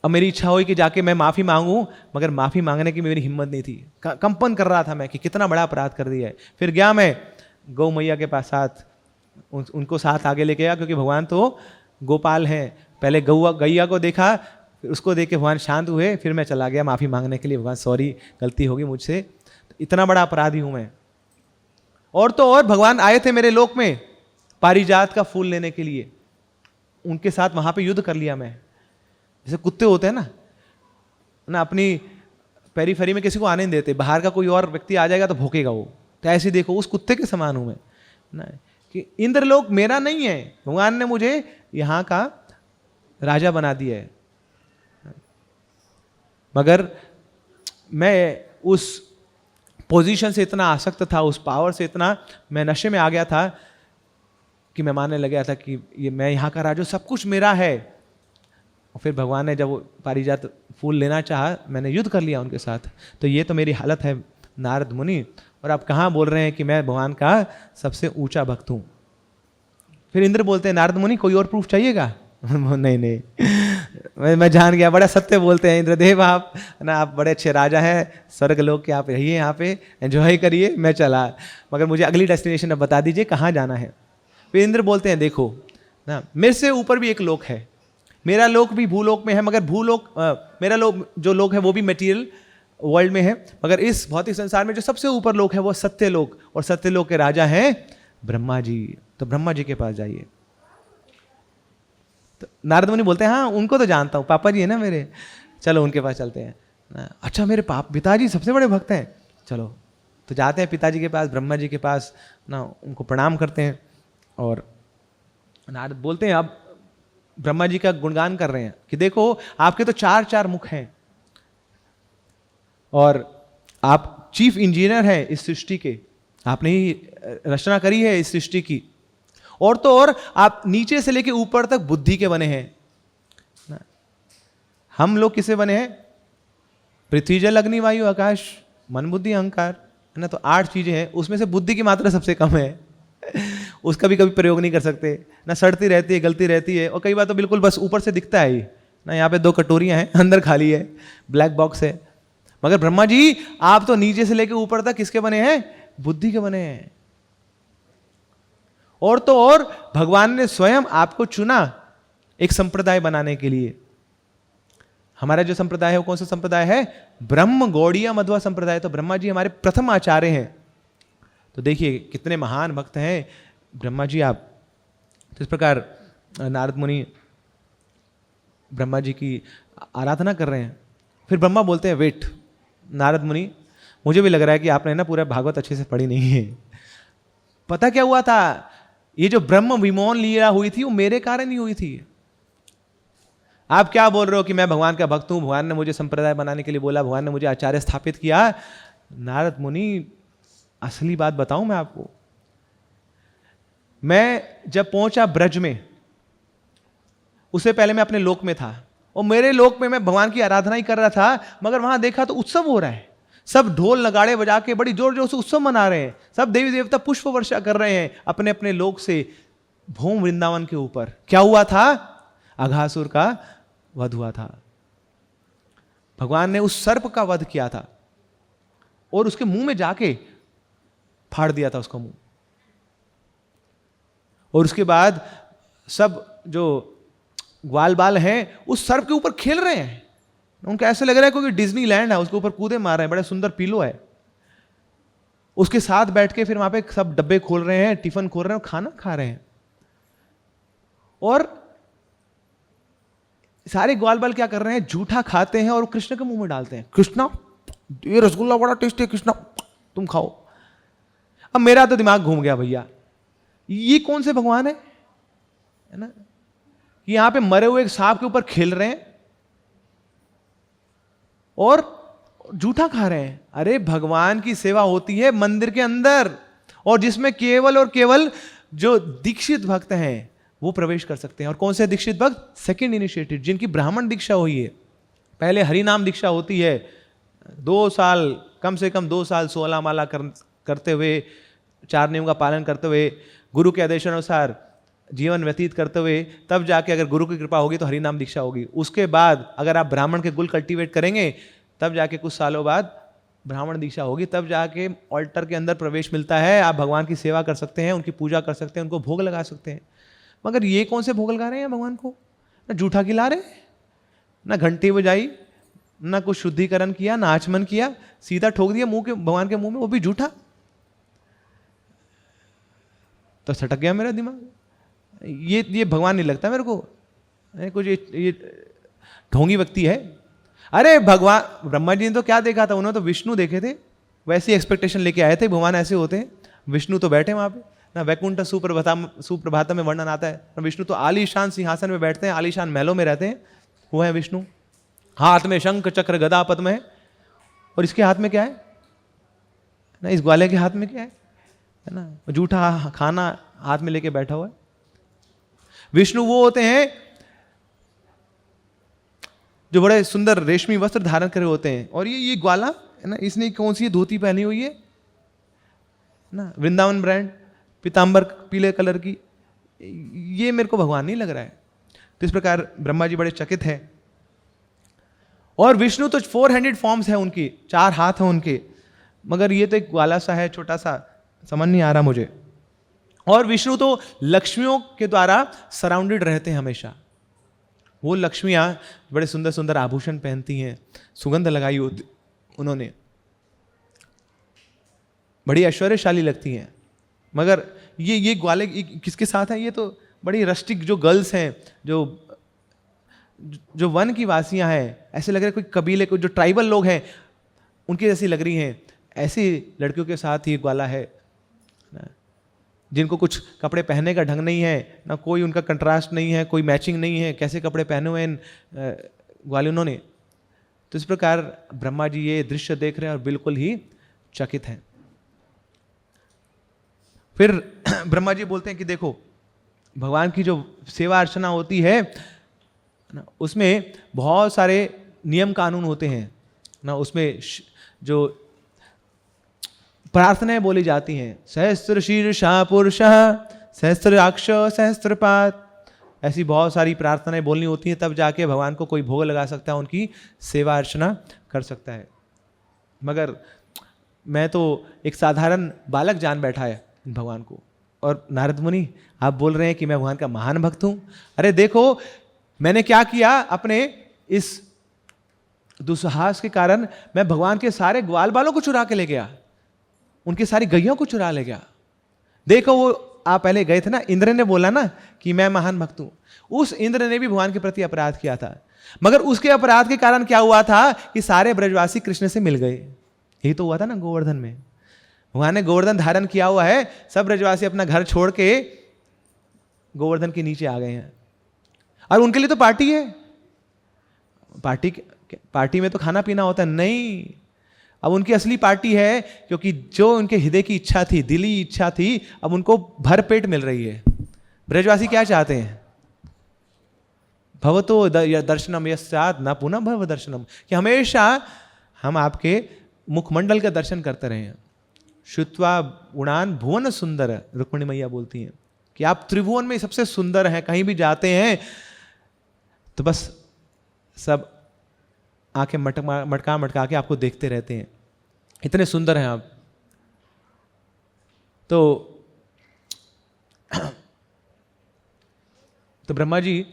अब मेरी इच्छा हुई कि जाके मैं माफ़ी मांगूं, मगर माफ़ी मांगने की मेरी हिम्मत नहीं थी, कंपन कर रहा था मैं कि कितना बड़ा अपराध कर दिया है। फिर गया मैं गौ मैया के पास, साथ उनको साथ आगे लेके गया, क्योंकि भगवान तो गोपाल हैं। पहले गैया को देखा, फिर उसको देख के भगवान शांत हुए, फिर मैं चला गया माफ़ी मांगने के लिए, भगवान सॉरी गलती होगी मुझसे, इतना बड़ा अपराधी हूँ मैं। और तो और भगवान आए थे मेरे लोक में पारिजात का फूल लेने के लिए, उनके साथ वहां पे युद्ध कर लिया मैं। जैसे कुत्ते होते हैं ना अपनी पेरीफेरी में किसी को आने नहीं देते, बाहर का कोई और व्यक्ति आ जाएगा तो भौंकेगा वो, तो ऐसे देखो उस कुत्ते के समान हूं मैं ना, कि इंद्रलोक मेरा नहीं है, भगवान ने मुझे यहां का राजा बना दिया है। मगर मैं उस पोजीशन से इतना आसक्त था, उस पावर से इतना मैं नशे में आ गया था कि मैं मानने लग गया था कि ये मैं यहाँ का राजा, सब कुछ मेरा है। और फिर भगवान ने जब पारिजात फूल लेना चाहा, मैंने युद्ध कर लिया उनके साथ। तो ये तो मेरी हालत है नारद मुनि, और आप कहाँ बोल रहे हैं कि मैं भगवान का सबसे ऊंचा भक्त हूँ। फिर इंद्र बोलते हैं नारद मुनि कोई और प्रूफ चाहिएगा? नहीं मैं जान गया, बड़ा सत्य बोलते हैं इंद्रदेव आप ना, आप बड़े अच्छे राजा हैं, स्वर्ग लोक के, आप रहिए यहाँ पे, एंजॉय करिए, मैं चला, मगर मुझे अगली डेस्टिनेशन अब बता दीजिए कहाँ जाना है। फिर इंद्र बोलते हैं देखो ना, मेरे से ऊपर भी एक लोक है, मेरा लोक भी भूलोक में है, मगर भूलोक मेरा लोक जो लोक है वो भी मटेरियल वर्ल्ड में है, मगर इस भौतिक संसार में जो सबसे ऊपर लोक है वो सत्य लोक, और सत्य लोक के राजा हैं ब्रह्मा जी। तो ब्रह्मा जी के पास जाइए। तो नारद मुनि बोलते हैं हाँ उनको तो जानता हूँ, पापा जी है ना मेरे, चलो उनके पास चलते हैं। अच्छा मेरे पिताजी सबसे बड़े भक्त हैं, चलो। तो जाते हैं पिताजी के पास, ब्रह्मा जी के पास ना, उनको प्रणाम करते हैं। और नारद बोलते हैं, अब ब्रह्मा जी का गुणगान कर रहे हैं कि देखो आपके तो चार चार मुख हैं, और आप चीफ इंजीनियर हैं इस सृष्टि के, आपने ही रचना करी है इस सृष्टि की, और तो और आप नीचे से लेके ऊपर तक बुद्धि के बने हैं। हम लोग किसे बने हैं? पृथ्वी जल अग्नि वायु आकाश मन बुद्धि अहंकार, है ना। तो 8 चीजें हैं, उसमें से बुद्धि की मात्रा सबसे कम है उसका भी कभी प्रयोग नहीं कर सकते ना, सड़ती रहती है, गलती रहती है, और कई बार तो बिल्कुल बस ऊपर से दिखता है ही ना, यहाँ पे 2 कटोरियां हैं, अंदर खाली है, ब्लैक बॉक्स है। मगर ब्रह्मा जी आप तो नीचे से लेके ऊपर तक किसके बने हैं? बुद्धि के बने हैं। और तो और भगवान ने स्वयं आपको चुना एक संप्रदाय बनाने के लिए। हमारा जो संप्रदाय है वो कौन सा संप्रदाय है? ब्रह्म गौड़ीय मध्वा संप्रदाय। तो ब्रह्मा जी हमारे प्रथम आचार्य हैं। तो देखिए कितने महान भक्त हैं ब्रह्मा जी आप। तो इस प्रकार नारद मुनि ब्रह्मा जी की आराधना कर रहे हैं। फिर ब्रह्मा बोलते हैं वेट नारद मुनि, मुझे भी लग रहा है कि आपने ना पूरा भागवत अच्छे से पढ़ी नहीं है। पता क्या हुआ था? ये जो ब्रह्म विमोहन लीला हुई थी वो मेरे कारण ही हुई थी। आप क्या बोल रहे हो कि मैं भगवान का भक्त हूं, भगवान ने मुझे संप्रदाय बनाने के लिए बोला, भगवान ने मुझे आचार्य स्थापित किया। नारद मुनि असली बात बताऊं मैं आपको, मैं जब पहुंचा ब्रज में, उससे पहले मैं अपने लोक में था, और मेरे लोक में मैं भगवान की आराधना ही कर रहा था, मगर वहां देखा तो उत्सव हो रहा है, सब ढोल नगाड़े बजा के बड़ी जोर जोर से उत्सव मना रहे हैं, सब देवी देवता पुष्प वर्षा कर रहे हैं अपने अपने लोक से भूम वृंदावन के ऊपर। क्या हुआ था? अघासुर का वध हुआ था। भगवान ने उस सर्प का वध किया था और उसके मुंह में जाके फाड़ दिया था उसका मुंह। और उसके बाद सब जो ग्वाल बाल हैं उस सर्प के ऊपर खेल रहे हैं, उनको ऐसे लग रहा है कोई डिज्नीलैंड है, उसके ऊपर कूदे मार रहे हैं, बड़ा सुंदर पिलो है। उसके साथ बैठ के फिर वहां पे सब डब्बे खोल रहे हैं, टिफिन खोल रहे हैं, खाना खा रहे हैं। और सारे ग्वाल बाल क्या कर रहे हैं? जूठा खाते हैं और कृष्ण के मुंह में डालते हैं। कृष्णा ये रसगुल्ला बड़ा टेस्टी है, कृष्णा तुम खाओ। अब मेरा तो दिमाग घूम गया भैया, ये कौन से भगवान है ना, यहां पे मरे हुए एक सांप के ऊपर खेल रहे हैं और जूठा खा रहे हैं। अरे भगवान की सेवा होती है मंदिर के अंदर, और जिसमें केवल और केवल जो दीक्षित भक्त हैं वो प्रवेश कर सकते हैं। और कौन से दीक्षित भक्त? सेकंड इनिशिएटेड, जिनकी ब्राह्मण दीक्षा हुई है। पहले हरि नाम दीक्षा होती है, 2 साल कम से कम 2 साल 16 माला करते हुए, 4 नियम का पालन करते हुए गुरु के आदेशानुसार जीवन व्यतीत करते हुए तब जाके अगर गुरु की कृपा होगी तो हरि नाम दीक्षा होगी। उसके बाद अगर आप ब्राह्मण के गुल कल्टीवेट करेंगे तब जाके कुछ सालों बाद ब्राह्मण दीक्षा होगी, तब जाके ऑल्टर के अंदर प्रवेश मिलता है। आप भगवान की सेवा कर सकते हैं, उनकी पूजा कर सकते हैं, उनको भोग लगा सकते हैं। मगर ये कौन से भोग लगा रहे हैं भगवान को? ना जूठा खिला रहे, ना घंटी बजाई, ना कुछ शुद्धिकरण किया, ना आचमन किया, सीधा ठोक दिया मुंह के भगवान के मुंह में, वो भी जूठा। तो सटक गया मेरा दिमाग, ये भगवान नहीं लगता मेरे को, कुछ ये ढोंगी व्यक्ति है। अरे भगवान ब्रह्मा जी ने तो क्या देखा था, उन्होंने तो विष्णु देखे थे, वैसी एक्सपेक्टेशन लेके आए थे भगवान ऐसे होते हैं। विष्णु तो बैठे वहां पे ना, वैकुंठ सुप्रभातम में वर्णन आता है ना, विष्णु तो आलीशान सिंहासन में बैठते हैं, आलीशान महलों में रहते हैं, वो है विष्णु। हाथ में शंख चक्र गदा पद्म है, और इसके हाथ में क्या है ना, इस ग्वाले के हाथ में क्या है ना, जूठा खाना हाथ में लेके बैठा हुआ है। विष्णु वो होते हैं जो बड़े सुंदर रेशमी वस्त्र धारण करे होते हैं, और ये ग्वाला है ना, इसने कौन सी धोती पहनी हुई है ना, वृंदावन ब्रांड पीतांबर पीले कलर की, ये मेरे को भगवान नहीं लग रहा है। तो इस प्रकार ब्रह्मा जी बड़े चकित हैं। और विष्णु तो 4 हैंडेड फॉर्म्स है उनकी, 4 हाथ हैं उनके, मगर ये तो एक ग्वाला सा है छोटा सा, समझ नहीं आ रहा मुझे। और विष्णु तो लक्ष्मियों के द्वारा सराउंडेड रहते हैं हमेशा। वो लक्ष्मियां बड़े सुंदर सुंदर आभूषण पहनती हैं, सुगंध लगाई होती उन्होंने, बड़ी ऐश्वर्यशाली लगती हैं। मगर ये ग्वाले किसके साथ है? ये तो बड़ी रस्टिक जो गर्ल्स हैं, जो वन की वासियां हैं, ऐसे लग रहे कोई कबीले को, जो ट्राइबल लोग हैं उनकी जैसी लग रही हैं, ऐसी लड़कियों के साथ ये ग्वाला है, जिनको कुछ कपड़े पहनने का ढंग नहीं है ना, कोई उनका कंट्रास्ट नहीं है, कोई मैचिंग नहीं है, कैसे कपड़े पहने हुए हैं ग्वालिनों ने। तो इस प्रकार ब्रह्मा जी ये दृश्य देख रहे हैं और बिल्कुल ही चकित हैं। फिर ब्रह्मा जी बोलते हैं कि देखो, भगवान की जो सेवा अर्चना होती है ना, उसमें बहुत सारे नियम कानून होते हैं ना, उसमें जो प्रार्थनाएं बोली जाती हैं, सहस्त्र शीर्षा पुरुषः सहस्त्राक्ष सहस्त्रपाद, ऐसी बहुत सारी प्रार्थनाएं बोलनी होती हैं, तब जाके भगवान को कोई भोग लगा सकता है, उनकी सेवा अर्चना कर सकता है। मगर मैं तो एक साधारण बालक जान बैठा है भगवान को, और नारद मुनि आप बोल रहे हैं कि मैं भगवान का महान भक्त हूं। अरे देखो, मैंने क्या किया, अपने इस दुस्साहस के कारण मैं भगवान के सारे ग्वाल बालों को चुरा के ले गया, उनकी सारी गैयों को चुरा ले गया। देखो, वो आप पहले गए थे ना, इंद्र ने बोला ना कि मैं महान भक्त हूं, उस इंद्र ने भी भगवान के प्रति अपराध किया था। मगर उसके अपराध के कारण क्या हुआ था कि सारे ब्रजवासी कृष्ण से मिल गए। यही तो हुआ था ना गोवर्धन में, भगवान ने गोवर्धन धारण किया हुआ है, सब ब्रजवासी अपना घर छोड़ के गोवर्धन के नीचे आ गए हैं, और उनके लिए तो पार्टी है। पार्टी में तो खाना पीना होता है, नहीं, अब उनकी असली पार्टी है, क्योंकि जो उनके हृदय की इच्छा थी, दिली इच्छा थी, अब उनको भरपेट मिल रही है। ब्रजवासी क्या चाहते हैं? भवतो दर्शनम यस्यात् न पुनः भव दर्शनम, कि हमेशा हम आपके मुखमंडल का दर्शन करते रहे हैं। श्रुत्वा गुणान भुवन सुंदर, रुक्मिणी मैया बोलती हैं कि आप त्रिभुवन में सबसे सुंदर हैं, कहीं भी जाते हैं तो बस सब आंखें मटका के आपको देखते रहते हैं, इतने सुंदर हैं आप। तो ब्रह्मा जी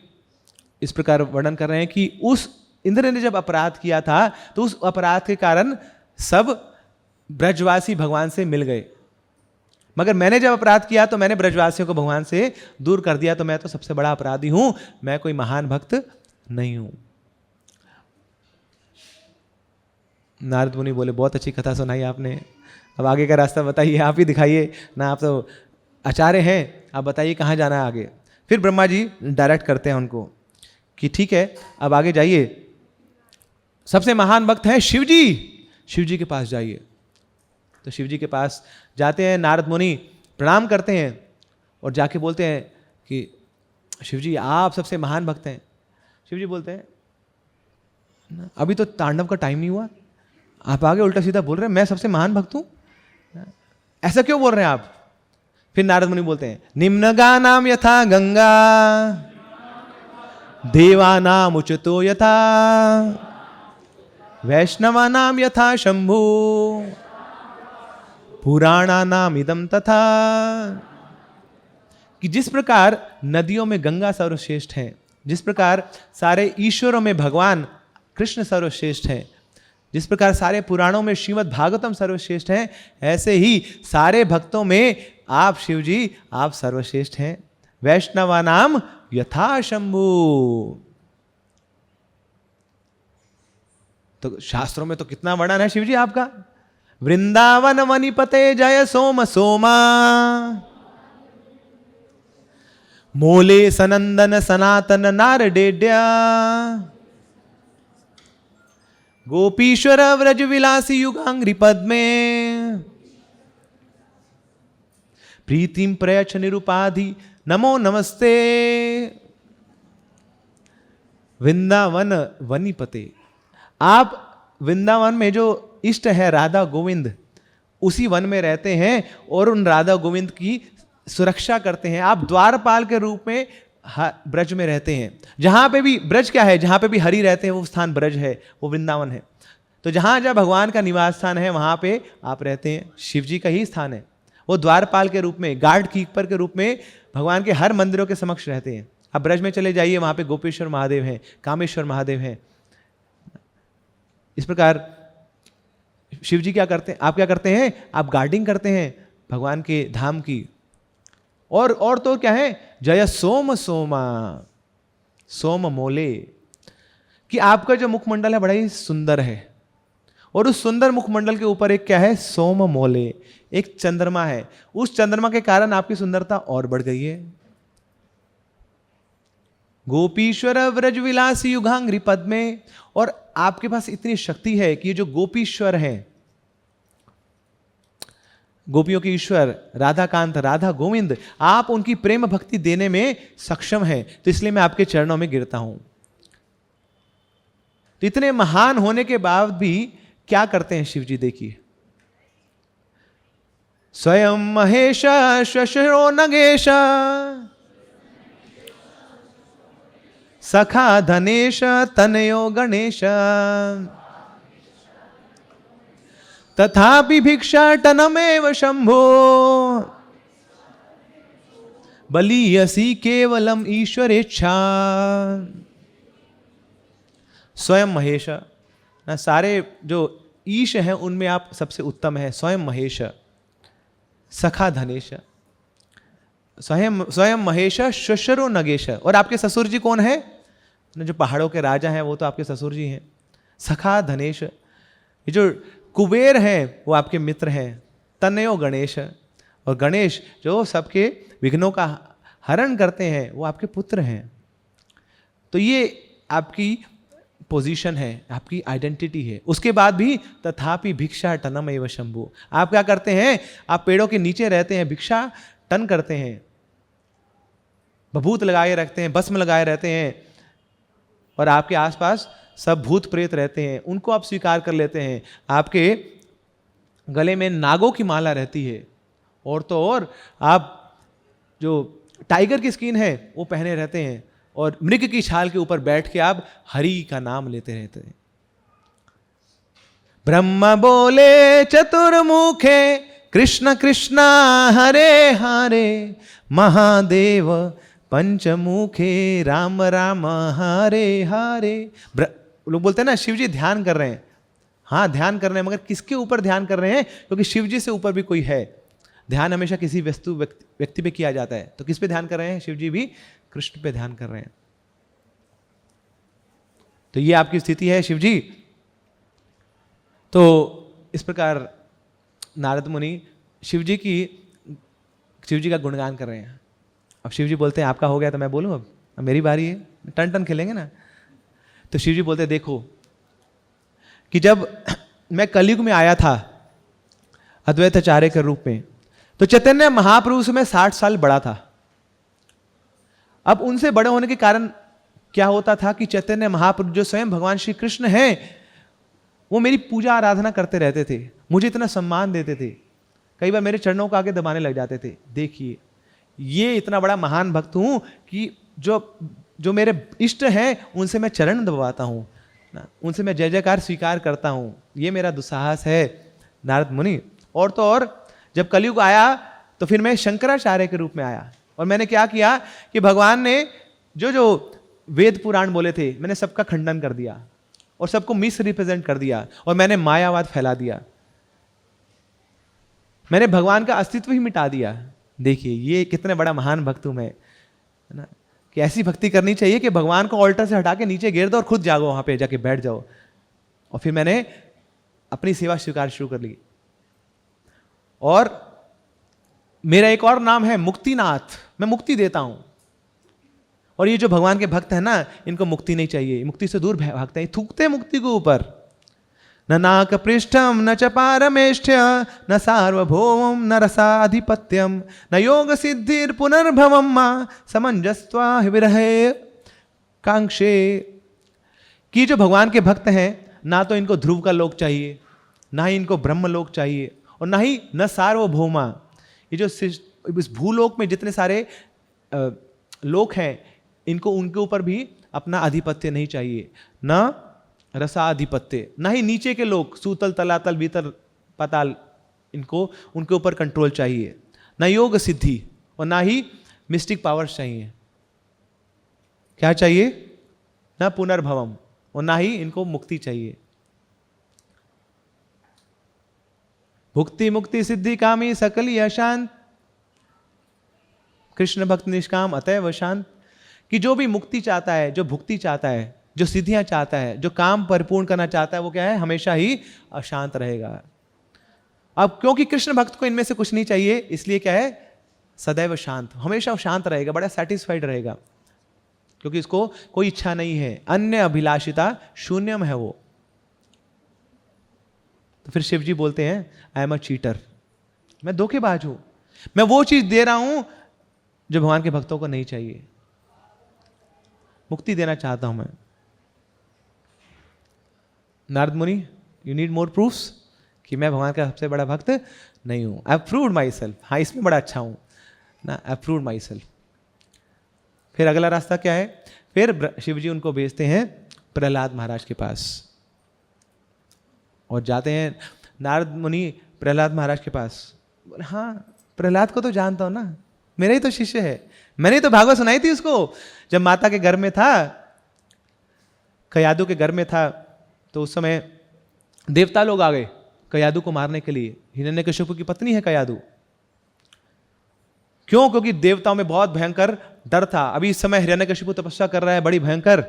इस प्रकार वर्णन कर रहे हैं कि उस इंद्र ने जब अपराध किया था, तो उस अपराध के कारण सब ब्रजवासी भगवान से मिल गए। मगर मैंने जब अपराध किया तो मैंने ब्रजवासियों को भगवान से दूर कर दिया, तो मैं तो सबसे बड़ा अपराधी हूं, मैं कोई महान भक्त नहीं हूं। नारद मुनि बोले, बहुत अच्छी कथा सुनाई आपने, अब आगे का रास्ता बताइए, आप ही दिखाइए ना, आप तो आचार्य हैं, आप बताइए कहाँ जाना है आगे। फिर ब्रह्मा जी डायरेक्ट करते हैं उनको कि ठीक है, अब आगे जाइए, सबसे महान भक्त हैं शिव जी के पास जाइए। तो शिव जी के पास जाते हैं, नारद मुनि प्रणाम करते हैं और जाके बोलते हैं कि शिव जी आप सबसे महान भक्त हैं। शिव जी बोलते हैं अभी तो तांडव का टाइम नहीं हुआ, आप आगे उल्टा सीधा बोल रहे हैं मैं सबसे महान भक्त हूं, ऐसा क्यों बोल रहे हैं आप? फिर नारद मुनि बोलते हैं, निम्न गानाम यथा गंगा देवानाम उचितो यथा वैष्णवानाम यथा शंभु पुराणानाम इदम तथा। कि जिस प्रकार नदियों में गंगा सर्वश्रेष्ठ है, जिस प्रकार सारे ईश्वरों में भगवान कृष्ण सर्वश्रेष्ठ है, जिस प्रकार सारे पुराणों में श्रीमद् भागवतम सर्वश्रेष्ठ है, ऐसे ही सारे भक्तों में आप शिव जी आप सर्वश्रेष्ठ हैं। वैष्णवानाम यथा शंभु। तो शास्त्रों में तो कितना वर्णन है शिव जी आपका। वृंदावन वनिपते जय सोम सोमा मोले सनंदन सनातन नारडेड्या गोपीश्वर व्रज विलासी युगांग्रि पद्मे प्रीतिम प्रयच्छ निरुपाधि नमो नमस्ते। वृंदावन वनिपते, आप वृंदावन में जो इष्ट है राधा गोविंद, उसी वन में रहते हैं और उन राधा गोविंद की सुरक्षा करते हैं। आप द्वारपाल के रूप में ब्रज में रहते हैं। जहां पे भी ब्रज क्या है, जहां पे भी हरि रहते हैं वो स्थान ब्रज है, वो वृंदावन है। तो जहां जहां भगवान का निवास स्थान है वहां पे आप रहते हैं, शिव जी का ही स्थान है। वो द्वारपाल के रूप में, गार्ड कीपर के रूप में भगवान के हर मंदिरों के समक्ष रहते हैं। आप ब्रज में चले जाइए, वहां पे गोपेश्वर महादेव हैं, कामेश्वर महादेव हैं। इस प्रकार शिव जी क्या करते हैं, आप क्या करते हैं, आप गार्डिंग करते हैं भगवान के धाम की। और तो क्या है, जय सोम सोमा सोम मोले, कि आपका जो मुखमंडल है बड़ा ही सुंदर है और उस सुंदर मुखमंडल के ऊपर एक क्या है, सोम मोले, एक चंद्रमा है। उस चंद्रमा के कारण आपकी सुंदरता और बढ़ गई है। गोपीश्वर व्रज विलासी युगांग्रि पद में, और आपके पास इतनी शक्ति है कि ये जो गोपीश्वर हैं, गोपियों के ईश्वर राधाकांत राधा गोविंद, आप उनकी प्रेम भक्ति देने में सक्षम हैं। तो इसलिए मैं आपके चरणों में गिरता हूं। तो इतने महान होने के बाद भी क्या करते हैं शिव जी, देखिए। स्वयं महेश श्वशरो नगेश सखा धनेश तनयो गणेश तथापि भिक्षाटनमेव शंभो बलीयसी केवलम ईश्वरेच्छा। स्वयं महेश, ना सारे जो ईश हैं उनमें आप सबसे उत्तम है। स्वयं महेश सखा धनेश, स्वयं महेश श्वशरो नगेश, और आपके ससुर जी कौन है, जो पहाड़ों के राजा हैं वो तो आपके ससुर जी हैं। सखा धनेश, ये जो कुबेर हैं वो आपके मित्र हैं। तनयो गणेश, और गणेश जो सबके विघ्नों का हरण करते हैं वो आपके पुत्र हैं। तो ये आपकी पोजीशन है, आपकी आइडेंटिटी है। उसके बाद भी तथापि भिक्षा टनम एवं शंभु, आप क्या करते हैं, आप पेड़ों के नीचे रहते हैं, भिक्षा टन करते हैं, भभूत लगाए रखते हैं, भस्म लगाए रहते हैं, और आपके आसपास सब भूत प्रेत रहते हैं, उनको आप स्वीकार कर लेते हैं। आपके गले में नागों की माला रहती है, और तो और आप जो टाइगर की स्किन है वो पहने रहते हैं, और मृग की छाल के ऊपर बैठ के आप हरि का नाम लेते रहते हैं। ब्रह्म बोले चतुर्मुखे कृष्ण कृष्ण हरे हरे महादेव पंचमुखे राम राम हरे हरे। लोग बोलते हैं ना शिव जी ध्यान कर रहे हैं, हाँ ध्यान कर रहे हैं, मगर किसके ऊपर ध्यान कर रहे हैं, क्योंकि शिव जी से ऊपर भी कोई है। ध्यान हमेशा किसी व्यक्ति पे किया जाता है, तो किस पे ध्यान कर रहे हैं, शिव जी भी कृष्ण पे ध्यान कर रहे हैं। तो ये आपकी स्थिति है शिव जी। तो इस प्रकार नारद मुनि शिव जी का गुणगान कर रहे हैं। अब शिव जी बोलते हैं आपका हो गया तो मैं बोलूं, अब मेरी बारी है, टन टन खेलेंगे ना। तो शिव जी बोलते हैं देखो कि जब मैं कलयुग में आया था अद्वैताचार्य के रूप में, तो चैतन्य महाप्रभु से मैं 60 साल बड़ा था। अब उनसे बड़े होने के कारण क्या होता था कि चैतन्य महाप्रभु जो स्वयं भगवान श्री कृष्ण हैं, वो मेरी पूजा आराधना करते रहते थे, मुझे इतना सम्मान देते थे। कई बार मेरे चरणों को आगे दबाने लग जाते थे। देखिए ये इतना बड़ा महान भक्त हूं कि जो मेरे इष्ट हैं उनसे मैं चरण दबाता हूँ, उनसे मैं जय जयकार स्वीकार करता हूँ। ये मेरा दुस्साहस है नारद मुनि। और तो और जब कलयुग आया तो फिर मैं शंकराचार्य के रूप में आया और मैंने क्या किया कि भगवान ने जो वेद पुराण बोले थे मैंने सबका खंडन कर दिया और सबको मिस रिप्रेजेंट कर दिया और मैंने मायावाद फैला दिया। मैंने भगवान का अस्तित्व ही मिटा दिया। देखिए ये कितने बड़ा महान भक्त हूं मैं, है ना, कि ऐसी भक्ति करनी चाहिए कि भगवान को ऑल्टर से हटा के नीचे गिर दो और खुद जागो, वहां पे जाके बैठ जाओ। और फिर मैंने अपनी सेवा स्वीकार शुरू कर ली। और मेरा एक और नाम है मुक्तिनाथ, मैं मुक्ति देता हूं। और ये जो भगवान के भक्त हैं ना, इनको मुक्ति नहीं चाहिए, मुक्ति से दूर भागते हैं, थूकते मुक्ति के ऊपर। न नाक पृष्ठम न च पारमेष्ठ्य न सार्वभौमम न रसाधिपत्यम न योग सिद्धिर पुनर्भवम मां समंजस्वा विरहे कांक्षे। कि जो भगवान के भक्त हैं ना तो इनको ध्रुव का लोक चाहिए, ना ही इनको ब्रह्म लोक चाहिए, और ना ही न सार्वभौमा। ये जो इस भूलोक में जितने सारे लोक हैं इनको उनके ऊपर भी अपना अधिपत्य नहीं चाहिए, न रसाधिपत्य, ना ही नीचे के लोग सूतल तलातल भीतर पाताल, इनको उनके ऊपर कंट्रोल चाहिए। ना योग सिद्धि और ना ही मिस्टिक पावर्स चाहिए। क्या चाहिए? ना पुनर्भवम और ना ही इनको मुक्ति चाहिए। भुक्ति मुक्ति सिद्धि कामी सकली अशांत, कृष्ण भक्त निष्काम अतएव शांत। कि जो भी मुक्ति चाहता है, जो भुक्ति चाहता है, जो सिद्धियां चाहता है, जो काम परिपूर्ण करना चाहता है, वो क्या है? हमेशा ही अशांत रहेगा। अब क्योंकि कृष्ण भक्त को इनमें से कुछ नहीं चाहिए, इसलिए क्या है? सदैव शांत, हमेशा शांत रहेगा, बड़ा सेटिस्फाइड रहेगा, क्योंकि इसको कोई इच्छा नहीं है। अन्य अभिलाषिता शून्यम है वो। तो फिर शिव जी बोलते हैं आई एम अ चीटर, मैं धोखेबाज हूं, मैं वो चीज दे रहा हूं जो भगवान के भक्तों को नहीं चाहिए। मुक्ति देना चाहता हूं मैं। नारद मुनि, यू नीड मोर प्रूफ्स कि मैं भगवान का सबसे बड़ा भक्त नहीं हूं। आई प्रूव्ड माई सेल्फ, हाँ इसमें बड़ा अच्छा हूं ना, आई प्रूव्ड माई सेल्फ। फिर अगला रास्ता क्या है? फिर शिव जी उनको भेजते हैं प्रहलाद महाराज के पास, और जाते हैं नारद मुनि प्रहलाद महाराज के पास। हाँ प्रहलाद को तो जानता हूं ना, मेरा ही तो शिष्य है, मैंने तो भागवत सुनाई थी उसको जब माता के घर में था, कयादू के घर में था। तो उस समय देवता लोग आ गए कयादू को मारने के लिए। हिरण्यकशिपु की पत्नी है कयादू। क्यों? क्योंकि देवताओं में बहुत भयंकर डर था। अभी इस समय हिरण्यकशिपु तपस्या कर रहा है बड़ी भयंकर,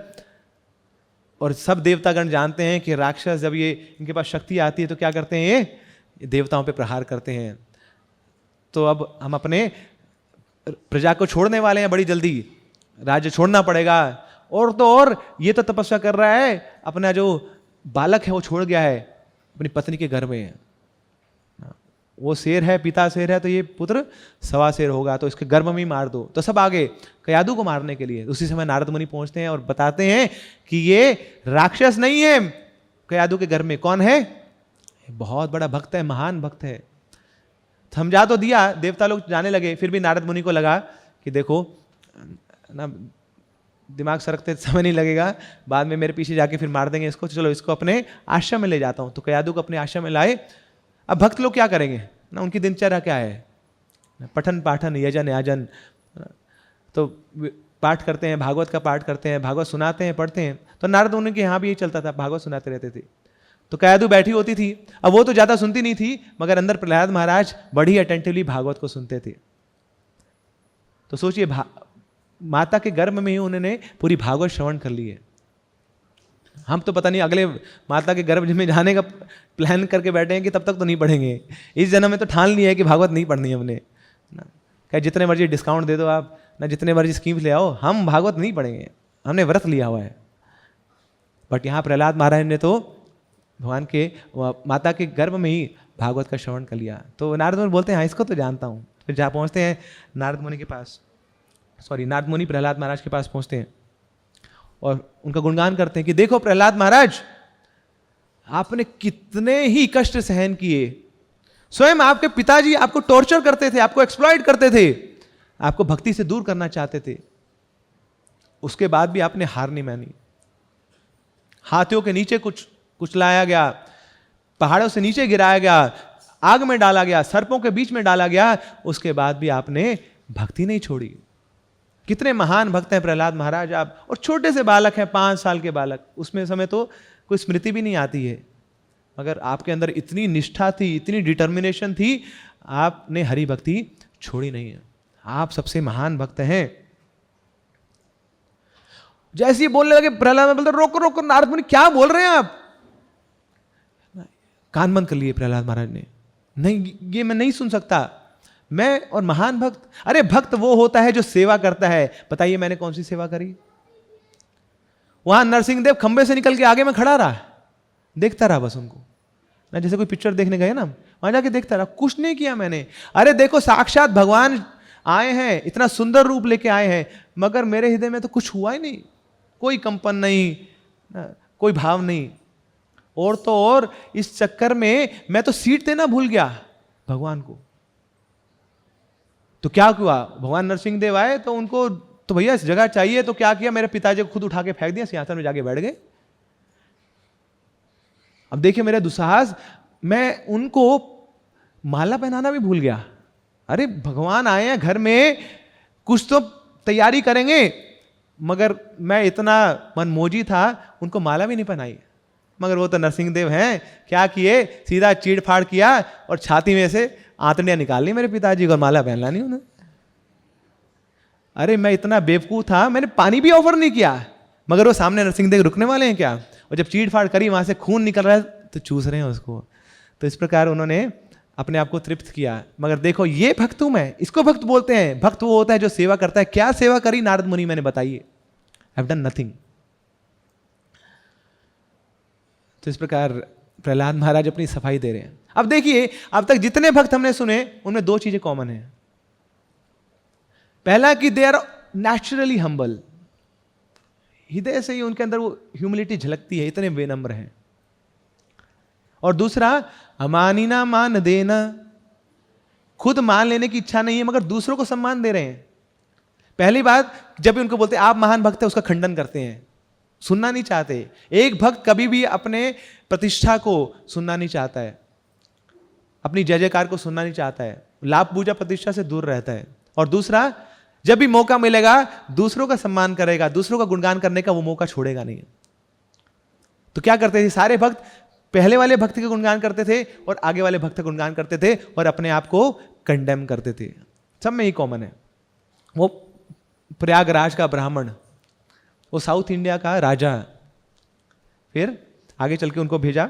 और सब देवतागण जानते हैं कि राक्षस जब ये इनके पास शक्ति आती है तो क्या करते हैं, ये देवताओं पे प्रहार करते हैं। तो अब हम अपने प्रजा को छोड़ने वाले हैं, बड़ी जल्दी राज्य छोड़ना पड़ेगा। और तो और ये तो तपस्या कर रहा है, अपना जो बालक है वो छोड़ गया है अपनी पत्नी के घर में। वो शेर है, पिता शेर है, तो ये पुत्र सवा शेर होगा, तो इसके गर्भ में ही मार दो। तो सब आगे कयादू को मारने के लिए। उसी समय नारद मुनि पहुंचते हैं और बताते हैं कि ये राक्षस नहीं है, कयादू के घर में कौन है? बहुत बड़ा भक्त है, महान भक्त है। समझा तो दिया, देवता लोग जाने लगे, फिर भी नारद मुनि को लगा कि देखो ना, दिमाग सरकते समय नहीं लगेगा, बाद में मेरे पीछे जाके फिर मार देंगे इसको, चलो इसको अपने आश्रम में ले जाता हूं। तो कयादू को अपने आश्रम में लाए। अब भक्त लोग क्या करेंगे ना, उनकी दिनचर्या क्या है? पठन पाठन यजन याजन, तो पाठ करते हैं, भागवत का पाठ करते हैं, भागवत सुनाते हैं, पढ़ते हैं। तो नारद मुनि के यहाँ भी यही चलता था, भागवत सुनाते रहते थे। तो कयादू बैठी होती थी, अब वो तो ज्यादा सुनती नहीं थी, मगर अंदर प्रहलाद महाराज बड़ी अटेंटिवली भागवत को सुनते थे। तो सोचिए, माता के गर्भ में ही उन्होंने पूरी भागवत श्रवण कर ली है। हम तो पता नहीं अगले माता के गर्भ में जाने का प्लान करके बैठे हैं कि तब तक तो नहीं पढ़ेंगे। इस जन्म में तो ठान लिया है कि भागवत नहीं पढ़नी है हमने ना, क्या जितने मर्जी डिस्काउंट दे दो आप ना, जितने मर्जी स्कीम्स ले आओ, हम भागवत नहीं पढ़ेंगे, हमने व्रत लिया हुआ है। बट यहाँ प्रहलाद महाराज ने तो भगवान के माता के गर्भ में ही भागवत का श्रवण कर लिया। तो नारद मुनि बोलते हैं हाँ इसको तो जानता हूँ। फिर जहाँ पहुँचते हैं नारद मुनि के पास, नारद मुनि प्रहलाद महाराज के पास पहुँचते हैं और उनका गुणगान करते हैं कि देखो प्रहलाद महाराज, आपने कितने ही कष्ट सहन किए, स्वयं आपके पिताजी आपको टॉर्चर करते थे, आपको एक्सप्लॉइट करते थे, आपको भक्ति से दूर करना चाहते थे, उसके बाद भी आपने हार नहीं मानी। हाथियों के नीचे कुछ लाया गया, पहाड़ों से नीचे गिराया गया, आग में डाला गया, सर्पों के बीच में डाला गया, उसके बाद भी आपने भक्ति नहीं छोड़ी। कितने महान भक्त हैं प्रहलाद महाराज आप, और छोटे से बालक हैं, 5 साल के बालक, उसमें समय तो कोई स्मृति भी नहीं आती है, मगर आपके अंदर इतनी निष्ठा थी, इतनी डिटर्मिनेशन थी, आपने हरि भक्ति छोड़ी नहीं है। आप सबसे महान भक्त हैं। जैसे ही बोलने लगे प्रहलाद बोलते रोको रोको नारद मुनि, क्या बोल रहे हैं आप? कान बंद कर लिए प्रहलाद महाराज ने, नहीं ये मैं नहीं सुन सकता, मैं और महान भक्त। अरे भक्त वो होता है जो सेवा करता है। बताइए मैंने कौन सी सेवा करी? वहां नरसिंहदेव खंबे से निकल के आगे में खड़ा रहा, देखता रहा बस उनको, ना जैसे कोई पिक्चर देखने गए ना, वहां जाके देखता रहा, कुछ नहीं किया मैंने। अरे देखो साक्षात भगवान आए हैं, इतना सुंदर रूप लेके आए हैं, मगर मेरे हृदय में तो कुछ हुआ ही नहीं, कोई कंपन नहीं, कोई भाव नहीं। और तो और इस चक्कर में मैं तो सीट देना भूल गया भगवान को। तो क्या हुआ, भगवान नरसिंहदेव आए तो उनको तो भैया इस जगह चाहिए, तो क्या किया, मेरे पिताजी को खुद उठा के फेंक दिया, सिंहासन में जाके बैठ गए। अब देखिए मेरा दुस्साहस, मैं उनको माला पहनाना भी भूल गया। अरे भगवान आए हैं घर में, कुछ तो तैयारी करेंगे, मगर मैं इतना मनमोजी था, उनको माला भी नहीं पहनाई। मगर वो तो नरसिंहदेव हैं, क्या किए, सीधा चीड़ फाड़ किया और छाती में से आंतड़ियां निकाल ली मेरे पिताजी को, माला पहनला नहीं उन्हें। अरे मैं इतना बेवकूफ था, मैंने पानी भी ऑफर नहीं किया, मगर वो सामने नरसिंहदेव रुकने वाले हैं क्या? और जब चीड़ फाड़ करी, वहां से खून निकल रहा है तो चूस रहे हैं उसको। तो इस प्रकार उन्होंने अपने आप को तृप्त किया। मगर देखो ये भक्त हूं मैं, इसको भक्त बोलते हैं। भक्त वो होता है जो सेवा करता है। क्या सेवा करी नारद मुनि, मैंने बताइए, आई हैव डन नथिंग। तो इस प्रकार प्रहलाद महाराज अपनी सफाई दे रहे हैं। अब देखिए, अब तक जितने भक्त हमने सुने उनमें 2 चीजें कॉमन है। पहला कि दे आर नेचुरली हम्बल, हृदय से ही उनके अंदर वो ह्यूमिलिटी झलकती है, इतने विनम्र हैं। और दूसरा, अमानी ना मान देना, खुद मान लेने की इच्छा नहीं है मगर दूसरों को सम्मान दे रहे हैं। पहली बात, जब भी उनको बोलते हैं आप महान भक्त है, उसका खंडन करते हैं, सुनना नहीं चाहते। एक भक्त कभी भी अपने प्रतिष्ठा को सुनना नहीं चाहता है, अपनी जय जयकार को सुनना नहीं चाहता है, लाभ पूजा प्रतिष्ठा से दूर रहता है। और दूसरा, जब भी मौका मिलेगा दूसरों का सम्मान करेगा, दूसरों का गुणगान करने का वो मौका छोड़ेगा नहीं। तो क्या करते थे सारे भक्त? पहले वाले भक्त के गुणगान करते थे और आगे वाले भक्त का गुणगान करते थे और अपने आप को कंडेम करते थे। सब में ही कॉमन है। वो प्रयागराज का ब्राह्मण, वो साउथ इंडिया का राजा, फिर आगे चल के उनको भेजा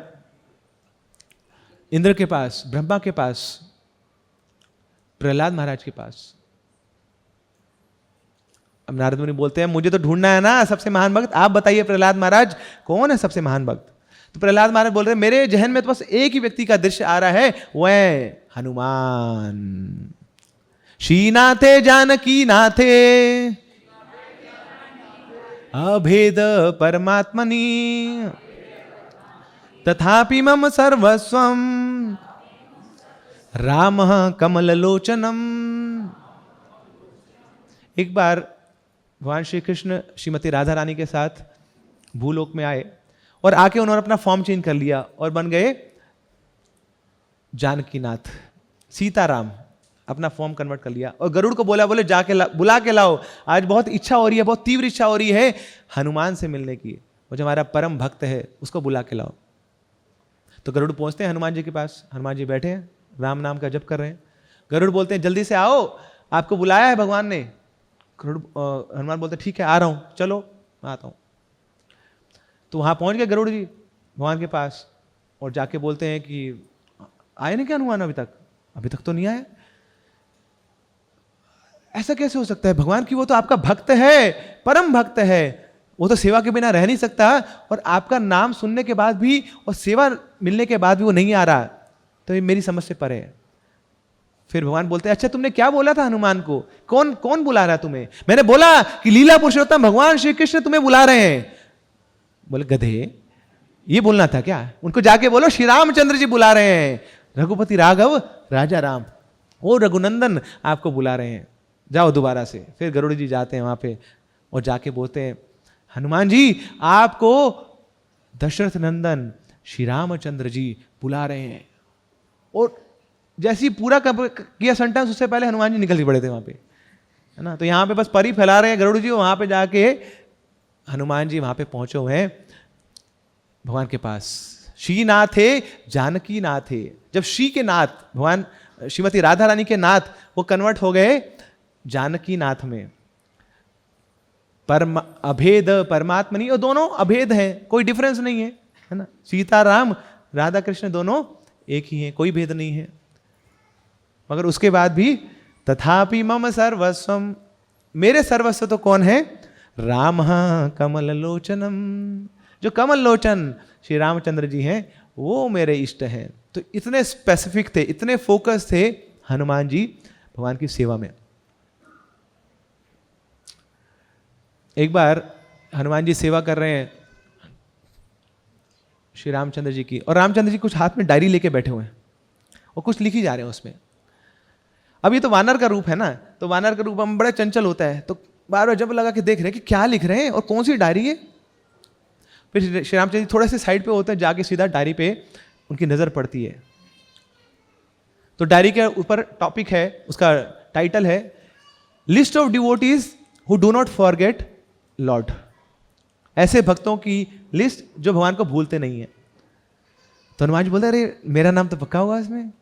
इंद्र के पास, ब्रह्मा के पास, प्रहलाद महाराज के पास। अब नारद मुनि बोलते हैं मुझे तो ढूंढना है ना सबसे महान भक्त, आप बताइए प्रहलाद महाराज कौन है सबसे महान भक्त? तो प्रहलाद महाराज बोल रहे हैं मेरे जहन में तो बस एक ही व्यक्ति का दृश्य आ रहा है, वह हनुमान। श्रीनाथे जानकी नाथे अभेद परमात्मनि तथापि मम सर्वस्वम राम कमल लोचनम। एक बार भगवान श्री कृष्ण श्रीमती राधा रानी के साथ भूलोक में आए और आके उन्होंने अपना फॉर्म चेंज कर लिया और बन गए जानकीनाथ, सीताराम, अपना फॉर्म कन्वर्ट कर लिया। और गरुड़ को बोले जाके बुला के लाओ, आज बहुत इच्छा हो रही है, बहुत तीव्र इच्छा हो रही है हनुमान से मिलने की, वो जो हमारा परम भक्त है उसको बुला के लाओ। तो गरुड़ पहुंचते हैं हनुमान जी के पास, हनुमान जी बैठे हैं राम नाम का जप कर रहे हैं। गरुड़ बोलते हैं जल्दी से आओ, आपको बुलाया है भगवान ने। हनुमान बोलते ठीक है आ रहा हूं, चलो मैं आता हूं। तो वहां पहुंच गए गरुड़ जी भगवान के पास और जाके बोलते हैं कि आए नहीं क्या हनुमान अभी तक? अभी तक तो नहीं आए। ऐसा कैसे हो सकता है भगवान की, वो तो आपका भक्त है, परम भक्त है, वो तो सेवा के बिना रह नहीं सकता, और आपका नाम सुनने के बाद भी और सेवा मिलने के बाद भी वो नहीं आ रहा, तो ये मेरी समझ से परे है। फिर भगवान बोलते हैं अच्छा तुमने क्या बोला था हनुमान को, कौन कौन बुला रहा है तुम्हें? मैंने बोला कि लीला पुरुषोत्तम भगवान श्री कृष्ण तुम्हें बुला रहे हैं। बोले गधे, ये बोलना था क्या? उनको जाके बोलो श्री रामचंद्र जी बुला रहे हैं, रघुपति राघव राजा राम, वो रघुनंदन आपको बुला रहे हैं, जाओ दोबारा से। फिर गरुड़ जी जाते हैं वहां पे और जाके बोलते हैं, हनुमान जी आपको दशरथ नंदन श्री रामचंद्र जी बुला रहे हैं। और जैसे ही पूरा किया सेंटेंस, उससे पहले हनुमान जी निकल के पड़े थे वहां पे, है ना। तो यहाँ पे बस परी फैला रहे हैं गरुड़ जी, वहां पे जाके हनुमान जी वहां पे पहुंचे हुए हैं भगवान के पास। श्री नाथे जानकी नाथे, जब श्री के नाथ भगवान श्रीमती राधा रानी के नाथ वो कन्वर्ट हो गए जानकी नाथ में। अभेद परमात्मा नहीं, वो दोनों अभेद हैं, कोई डिफरेंस नहीं है ना। सीता राम राधा कृष्ण दोनों एक ही हैं, कोई भेद नहीं है। मगर उसके बाद भी तथापि मम सर्वस्वम, मेरे सर्वस्व तो कौन है? राम कमल लोचनम, जो कमल लोचन श्री रामचंद्र जी हैं वो मेरे इष्ट हैं। तो इतने स्पेसिफिक थे, इतने फोकस थे हनुमान जी भगवान की सेवा में। एक बार हनुमान जी सेवा कर रहे हैं श्री रामचंद्र जी की, और रामचंद्र जी कुछ हाथ में डायरी लेके बैठे हुए हैं और कुछ लिखी जा रहे हैं उसमें। अब ये तो वानर का रूप है ना, तो वानर का रूप हम बड़ा चंचल होता है, तो बार बार जब लगा कि देख रहे हैं कि क्या लिख रहे हैं और कौन सी डायरी है। फिर श्री रामचंद्र जी थोड़े से साइड पे होते हैं, जाके सीधा डायरी पे उनकी नजर पड़ती है। तो डायरी के ऊपर टॉपिक है, उसका टाइटल है list of devotees who do not forget Lord, ऐसे भक्तों की लिस्ट जो भगवान को भूलते नहीं है। तो हनुमान जी बोलते अरे मेरा नाम तो पक्का होगा इसमें, है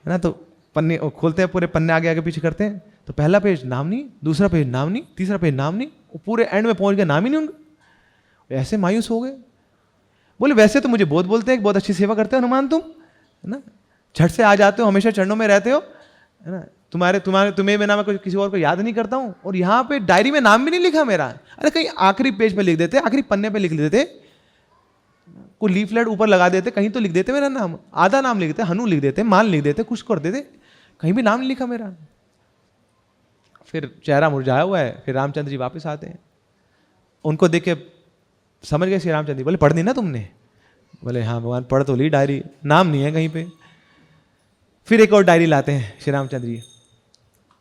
ना। तो पन्ने खोलते हैं, पूरे पन्ने आगे आगे पीछे करते हैं, तो पहला पेज नाम नहीं, दूसरा पेज नाम नहीं, तीसरा पेज नाम नहीं, पूरे एंड में पहुंच गए नाम ही नहीं उनका। ऐसे मायूस हो गए। बोले वैसे तो मुझे बहुत बोलते हैं, बहुत अच्छी सेवा करते हो हनुमान तुम, है ना, झट से आ जाते हो, हमेशा चरणों में रहते हो, है ना, तुम्हें बिना मैं किसी और को याद नहीं करता हूं, और यहाँ पे डायरी में नाम भी नहीं लिखा मेरा। अरे कहीं आखिरी पेज पे लिख देते, आखिरी पन्ने पे लिख देते, कोई लीफलेट ऊपर लगा देते, कहीं तो लिख देते मेरा नाम, आधा नाम लिख देते, हनु लिख देते, मान लिख देते, कुछ कर देते, कहीं भी नाम नहीं लिखा मेरा। फिर चेहरा मुरझाया हुआ है। फिर रामचंद्र जी वापस आते हैं, उनको देख के समझ गए श्री रामचंद्र जी, बोले पढ़ दी ना तुमने? बोले हाँ भगवान पढ़ तो ली, डायरी नाम नहीं है कहीं पे। फिर एक और डायरी लाते हैं श्री रामचंद्र जी,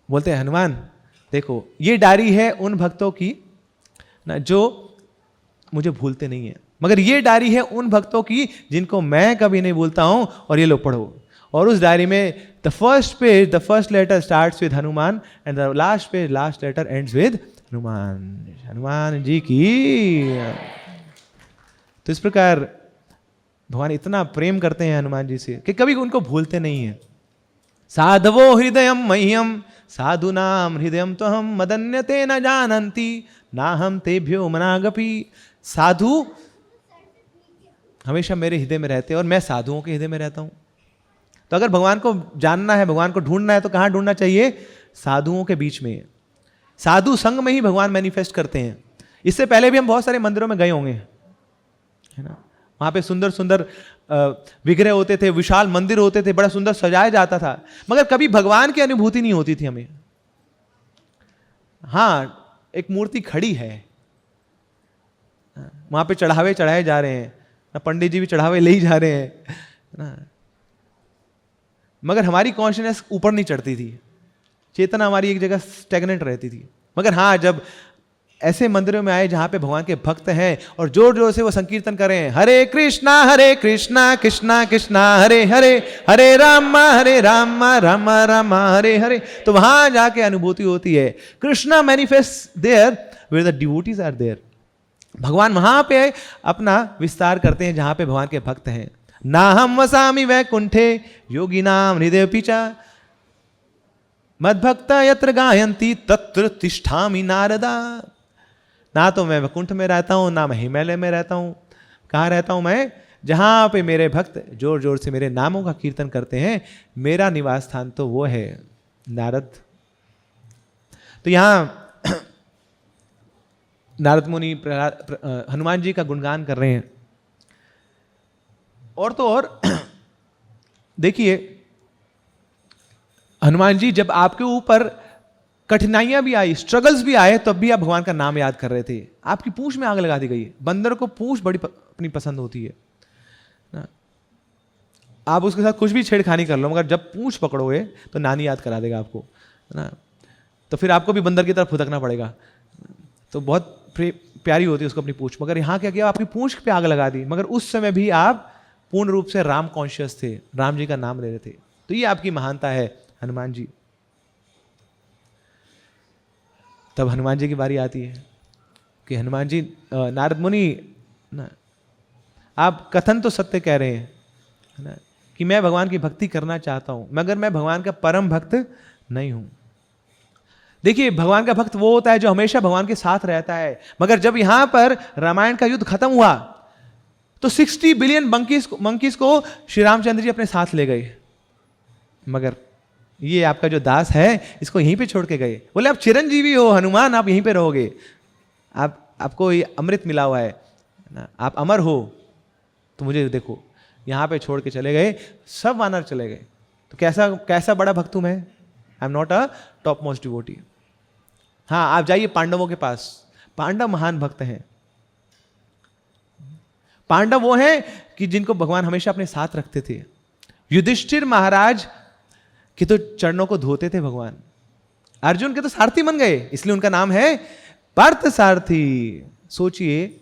बोलते हैं हनुमान देखो ये डायरी है उन भक्तों की ना जो मुझे भूलते नहीं है, मगर ये डायरी है उन भक्तों की जिनको मैं कभी नहीं भूलता हूं, और ये लो पढ़ो। और उस डायरी में the first page, the first letter starts with Hanuman and the last page, last letter ends with Hanuman. Hanuman ji की। तो इस प्रकार भगवान इतना प्रेम करते हैं हनुमान जी से कि कभी उनको भूलते नहीं है। साधवो हृदयम मह्यम साधुनाम हृदयम तो हम मदन्यते न जानन्ति ना हम तेभ्यो मनागपि। साधु हमेशा मेरे हृदय में रहते हैं और मैं साधुओं के हृदय में रहता हूं। तो अगर भगवान को जानना है, भगवान को ढूंढना है, तो कहां ढूंढना चाहिए? साधुओं के बीच में। साधु संग में ही भगवान मैनिफेस्ट करते हैं। इससे पहले भी हम बहुत सारे मंदिरों में गए होंगे, है ना, वहां पे सुंदर सुंदर विग्रह होते थे, विशाल मंदिर होते थे, बड़ा सुंदर सजाया जाता था, मगर कभी भगवान की अनुभूति नहीं होती थी हमें। हाँ एक मूर्ति खड़ी है, वहां पे चढ़ावे चढ़ाए जा रहे हैं, पंडित जी भी चढ़ावे ले ही जा रहे हैं ना, मगर हमारी कॉन्शियसनेस ऊपर नहीं चढ़ती थी, चेतना हमारी एक जगह स्टैग्नेंट रहती थी। मगर हाँ जब ऐसे मंदिरों में आए जहां पे भगवान के भक्त हैं और जोर जोर से वो संकीर्तन कर रहे हैं, हरे कृष्णा कृष्णा कृष्णा हरे हरे, हरे राम राम राम हरे हरे, तो वहां जाके अनुभूति होती है। Krishna manifest there where the devotees are there. भगवान वहां पे अपना विस्तार करते हैं जहां पे भगवान के भक्त हैं। ना हम वसामि वैकुंठे योगिनाम हृदय पिचा मद्भक्ता यत्र गायन्ति तत्र तिष्ठामि नारदा। ना तो मैं वैकुंठ में रहता हूं, ना मैं हिमालय में रहता हूं। कहां रहता हूं मैं? जहां पे मेरे भक्त जोर जोर से मेरे नामों का कीर्तन करते हैं, मेरा निवास स्थान तो वो है नारद। तो यहां नारद मुनि हनुमान जी का गुणगान कर रहे हैं। और तो और देखिए हनुमान जी जब आपके ऊपर कठिनाइयां भी आई, स्ट्रगल्स भी आए, तब भी आप भगवान का नाम याद कर रहे थे। आपकी पूंछ में आग लगा दी गई। बंदर को पूंछ बड़ी अपनी पसंद होती है ना? आप उसके साथ कुछ भी छेड़खानी कर लो, मगर जब पूंछ पकड़ोगे तो नानी याद करा देगा आपको, है ना। तो फिर आपको भी बंदर की तरफ फुदकना पड़ेगा। तो बहुत प्यारी होती है उसको अपनी पूंछ, मगर यहाँ क्या किया, आपकी पूंछ पे आग लगा दी। मगर उस समय भी आप पूर्ण रूप से राम कॉन्शियस थे, राम जी का नाम ले रहे थे। तो ये आपकी महानता है हनुमान जी। तब हनुमान जी की बारी आती है कि हनुमान जी, नारद मुनि ना, आप कथन तो सत्य कह रहे हैं, है ना, कि मैं भगवान की भक्ति करना चाहता हूं, मगर मैं भगवान का परम भक्त नहीं हूं। देखिए, भगवान का भक्त वो होता है जो हमेशा भगवान के साथ रहता है। मगर जब यहां पर रामायण का युद्ध खत्म हुआ तो 60 बिलियन मंकीज को श्री रामचंद्र जी अपने साथ ले गए, मगर ये आपका जो दास है इसको यहीं पे छोड़ के गए। बोले आप चिरंजीवी हो हनुमान, आप यहीं पे रहोगे, आपको ये अमृत मिला हुआ है ना, आप अमर हो, तो मुझे देखो यहां पे छोड़ के चले गए। सब वानर चले गए। तो कैसा बड़ा भक्त हूं मैं। I am not a top most devotee. हाँ, आप जाइए पांडवों के पास, पांडव महान भक्त हैं। पांडव वो हैं कि जिनको भगवान हमेशा अपने साथ रखते थे। युधिष्ठिर महाराज के तो चरणों को धोते थे भगवान। अर्जुन के तो सारथी बन गए, इसलिए उनका नाम है पार्थ सारथी। सोचिए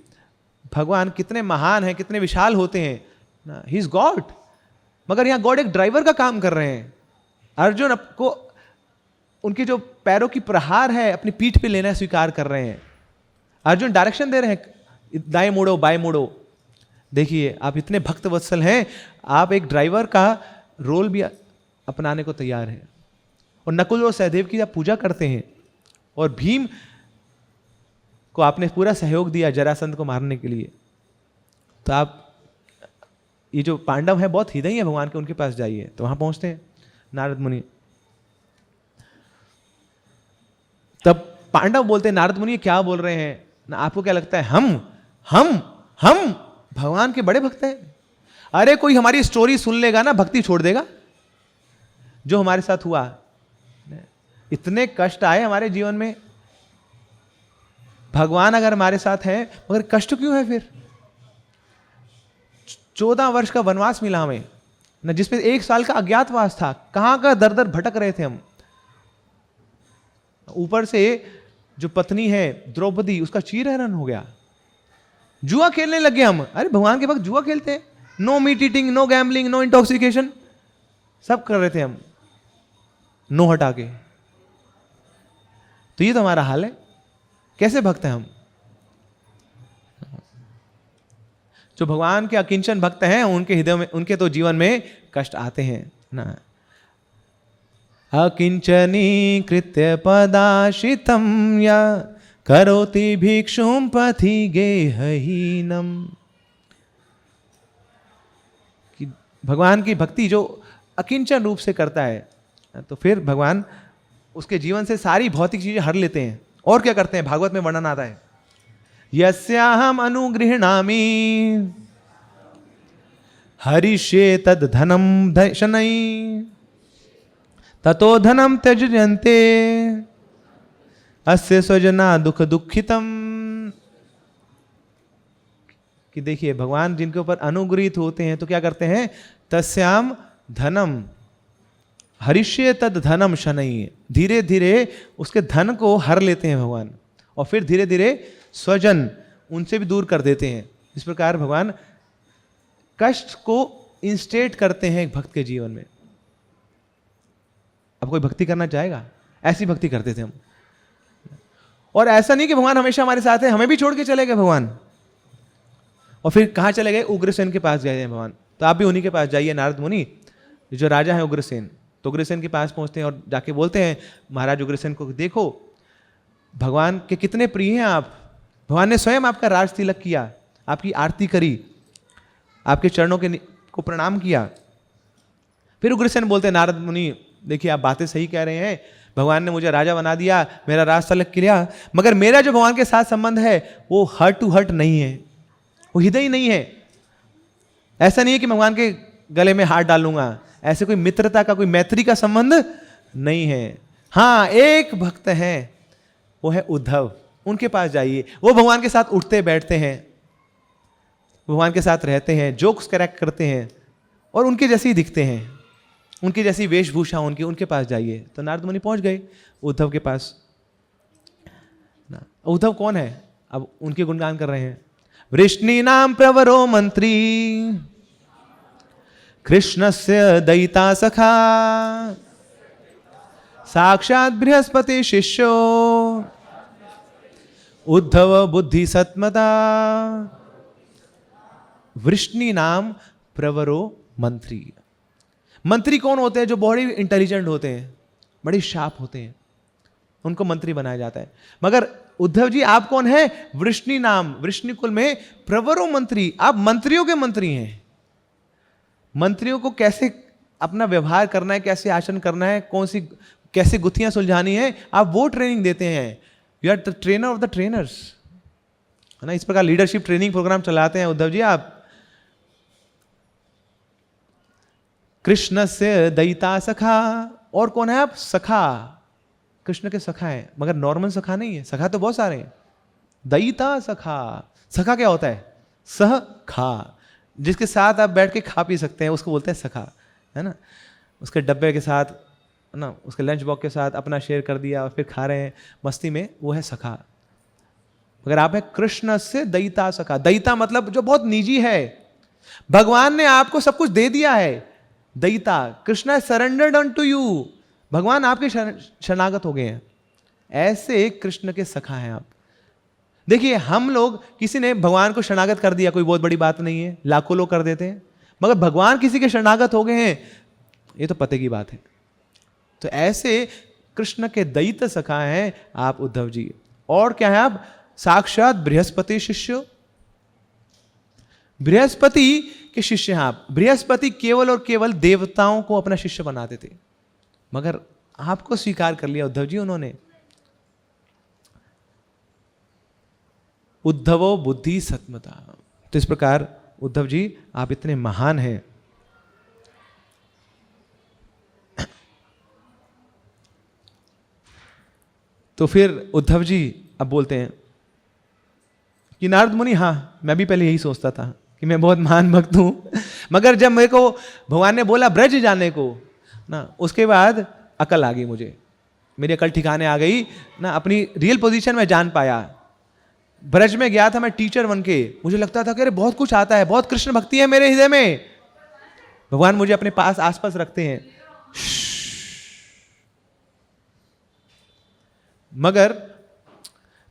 भगवान कितने महान हैं, कितने विशाल होते हैं। ही इज गॉड, मगर यहां गॉड एक ड्राइवर का काम कर रहे हैं। अर्जुन आपको उनके जो पैरों की प्रहार है अपनी पीठ पे लेना स्वीकार कर रहे हैं। अर्जुन डायरेक्शन दे रहे हैं, दाएं मुड़ो बाएं मुड़ो। देखिए आप इतने भक्त वत्सल हैं, आप एक ड्राइवर का रोल भी अपनाने को तैयार हैं। और नकुल और सहदेव की आप पूजा करते हैं, और भीम को आपने पूरा सहयोग दिया जरासंध को मारने के लिए। तो आप ये जो पांडव हैं बहुत हृदय है भगवान के, उनके पास जाइए। तो वहां पहुंचते हैं नारद मुनि। तब पांडव बोलते हैं नारद मुनि क्या बोल रहे हैं ना, आपको क्या लगता है हम भगवान के बड़े भक्त हैं? अरे कोई हमारी स्टोरी सुन लेगा ना भक्ति छोड़ देगा। जो हमारे साथ हुआ, इतने कष्ट आए हमारे जीवन में, भगवान अगर हमारे साथ हैं मगर कष्ट क्यों है फिर? 14 वर्ष का वनवास मिला हमें ना, जिसमें 1 साल का अज्ञातवास था। कहां का दर दर भटक रहे थे हम। ऊपर से जो पत्नी है द्रौपदी, उसका चीरहरण हो गया। जुआ खेलने लगे हम। अरे भगवान के वक्त जुआ खेलते हैं? No meat eating, no gambling, no intoxication, सब कर रहे थे हम, नो हटा के। तो ये तो हमारा हाल है। कैसे भक्त हैं हम? जो भगवान के अकिंचन भक्त हैं उनके हृदय में, उनके तो जीवन में कष्ट आते हैं ना। अकिंचनी कृत्य पदाशितम या करोति भिक्षुम पथि गेहहीनम। कि भगवान की भक्ति जो अकिंचन रूप से करता है, तो फिर भगवान उसके जीवन से सारी भौतिक चीजें हर लेते हैं। और क्या करते हैं? भागवत में वर्णन आता है, यस्याहम अनुगृह्णामि हरिष्ये तद धनम शनैः ततो धनम त्यजन्ते अस्य स्वजना दुख दुखितम। कि देखिए भगवान जिनके ऊपर अनुग्रहित होते हैं तो क्या करते हैं? तस्याम धनम हरिष्ये तद धनम शनैः, धीरे धीरे उसके धन को हर लेते हैं भगवान, और फिर धीरे धीरे स्वजन उनसे भी दूर कर देते हैं। इस प्रकार भगवान कष्ट को इंस्टेट करते हैं एक भक्त के जीवन में। अब कोई भक्ति करना चाहेगा? ऐसी भक्ति करते थे हम। और ऐसा नहीं कि भगवान हमेशा हमारे साथ है, हमें भी छोड़ के चले गए भगवान। और फिर कहां चले गए? उग्रसेन के पास गए हैं भगवान। तो आप भी उन्हीं के पास जाइए नारद मुनि, जो राजा है उग्रसेन। तो उग्रसेन के पास पहुंचते हैं और जाके बोलते हैं महाराज उग्रसेन को, देखो भगवान के कितने प्रिय हैं आप। भगवान ने स्वयं आपका राज तिलक किया, आपकी आरती करी, आपके चरणों को प्रणाम किया। फिर उग्रसेन बोलते हैं नारद मुनि देखिए आप बातें सही कह रहे हैं, भगवान ने मुझे राजा बना दिया, मेरा राज तिलक किया, मगर मेरा जो भगवान के साथ संबंध है वो हर्ट टू हर्ट नहीं है, वो हृदय नहीं है। ऐसा नहीं है कि भगवान के गले में हाथ डालूंगा, ऐसे कोई मित्रता का, कोई मैत्री का संबंध नहीं है। हाँ, एक भक्त है, वो है उद्धव। उनके पास जाइए, वो भगवान के साथ उठते बैठते हैं, भगवान के साथ रहते हैं, जोक्स करेक्ट करते हैं, और उनके जैसे ही दिखते हैं, उनकी जैसी वेशभूषा उनके पास जाइए। तो नारद मुनि पहुंच गए उद्धव के पास। उद्धव कौन है? अब उनके गुणगान कर रहे हैं। वृष्णि नाम प्रवरो मंत्री, कृष्णस्य दयिता सखा, साक्षात बृहस्पति शिष्यो, उद्धव बुद्धि सत्मता। वृष्णि नाम प्रवरो मंत्री। मंत्री कौन होते हैं? जो बड़े इंटेलिजेंट होते हैं, बड़े शार्प होते हैं, उनको मंत्री बनाया जाता है। मगर उद्धव जी आप कौन हैं? वृष्णि नाम, वृष्णि कुल में प्रवरो मंत्री, आप मंत्रियों के मंत्री हैं। मंत्रियों को कैसे अपना व्यवहार करना है, कैसे आचरण करना है, कैसे गुत्थियां सुलझानी है, आप वो ट्रेनिंग देते हैं। You are the trainer of the trainers, है ना। इस प्रकार लीडरशिप ट्रेनिंग प्रोग्राम चलाते हैं उद्धव जी आप। कृष्ण से दयिता सखा, और कौन है आप? सखा, कृष्ण के सखा है, मगर नॉर्मल सखा नहीं है, सखा तो बहुत सारे हैं। दयिता सखा, सखा क्या होता है? सह खा, जिसके साथ आप बैठ के खा पी सकते हैं, उसको बोलते हैं सखा, है ना। उसके डब्बे के साथ, है ना, उसके लंच बॉक्स के साथ अपना शेयर कर दिया और फिर खा रहे हैं मस्ती में, वो है सखा। मगर आप है कृष्ण से दयिता सखा। दयिता मतलब जो बहुत निजी है, भगवान ने आपको सब कुछ दे दिया है। दयिता, कृष्ण सरेंडर्ड अनटू यू, भगवान आपके शरणागत हो गए हैं, ऐसे कृष्ण के सखा हैं आप। देखिए हम लोग, किसी ने भगवान को शरणागत कर दिया, कोई बहुत बड़ी बात नहीं है, लाखों लोग कर देते हैं, मगर भगवान किसी के शरणागत हो गए हैं, ये तो पते की बात है। तो ऐसे कृष्ण के दैत्य सखा हैं आप उद्धव जी। और क्या है आप? साक्षात बृहस्पति शिष्य, बृहस्पति के शिष्य हैं आप। बृहस्पति केवल और केवल देवताओं को अपना शिष्य बनाते थे, मगर आपको स्वीकार कर लिया उद्धव जी उन्होंने। उद्धवो बुद्धि सत्मता। तो इस प्रकार उद्धव जी आप इतने महान हैं। तो फिर उद्धव जी अब बोलते हैं कि नारद मुनि, हाँ मैं भी पहले यही सोचता था कि मैं बहुत महान भक्त हूं, मगर जब मेरे को भगवान ने बोला ब्रज जाने को ना, उसके बाद अकल आ गई मुझे, मेरी अकल ठिकाने आ गई ना, अपनी रियल पोजीशन में जान पाया। ब्रज में गया था मैं टीचर बन के, मुझे लगता था कि अरे बहुत कुछ आता है, बहुत कृष्ण भक्ति है मेरे हृदय में, भगवान मुझे अपने पास आसपास रखते हैं। मगर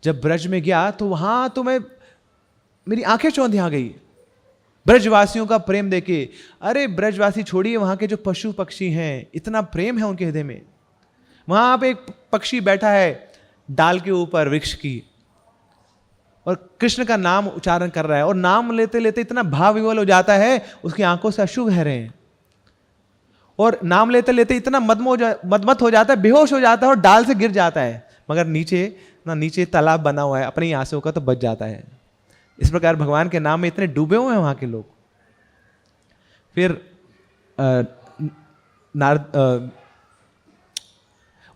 जब ब्रज में गया तो वहां तो मेरी आंखें चौंधी आ गई ब्रजवासियों का प्रेम देके। अरे ब्रजवासी छोड़िए, वहां के जो पशु पक्षी हैं, इतना प्रेम है उनके हृदय में। वहां पे एक पक्षी बैठा है डाल के ऊपर वृक्ष की, और कृष्ण का नाम उच्चारण कर रहा है, और नाम लेते लेते इतना भाव विवल हो जाता है, उसकी आंखों से अश्रु बह रहे हैं, और नाम लेते लेते इतना मदमत हो जाता है, बेहोश हो जाता है और डाल से गिर जाता है। मगर नीचे तालाब बना हुआ है, अपनी आंसुओं का तो बच जाता है। इस प्रकार भगवान के नाम में इतने डूबे हुए हैं वहां के लोग। फिर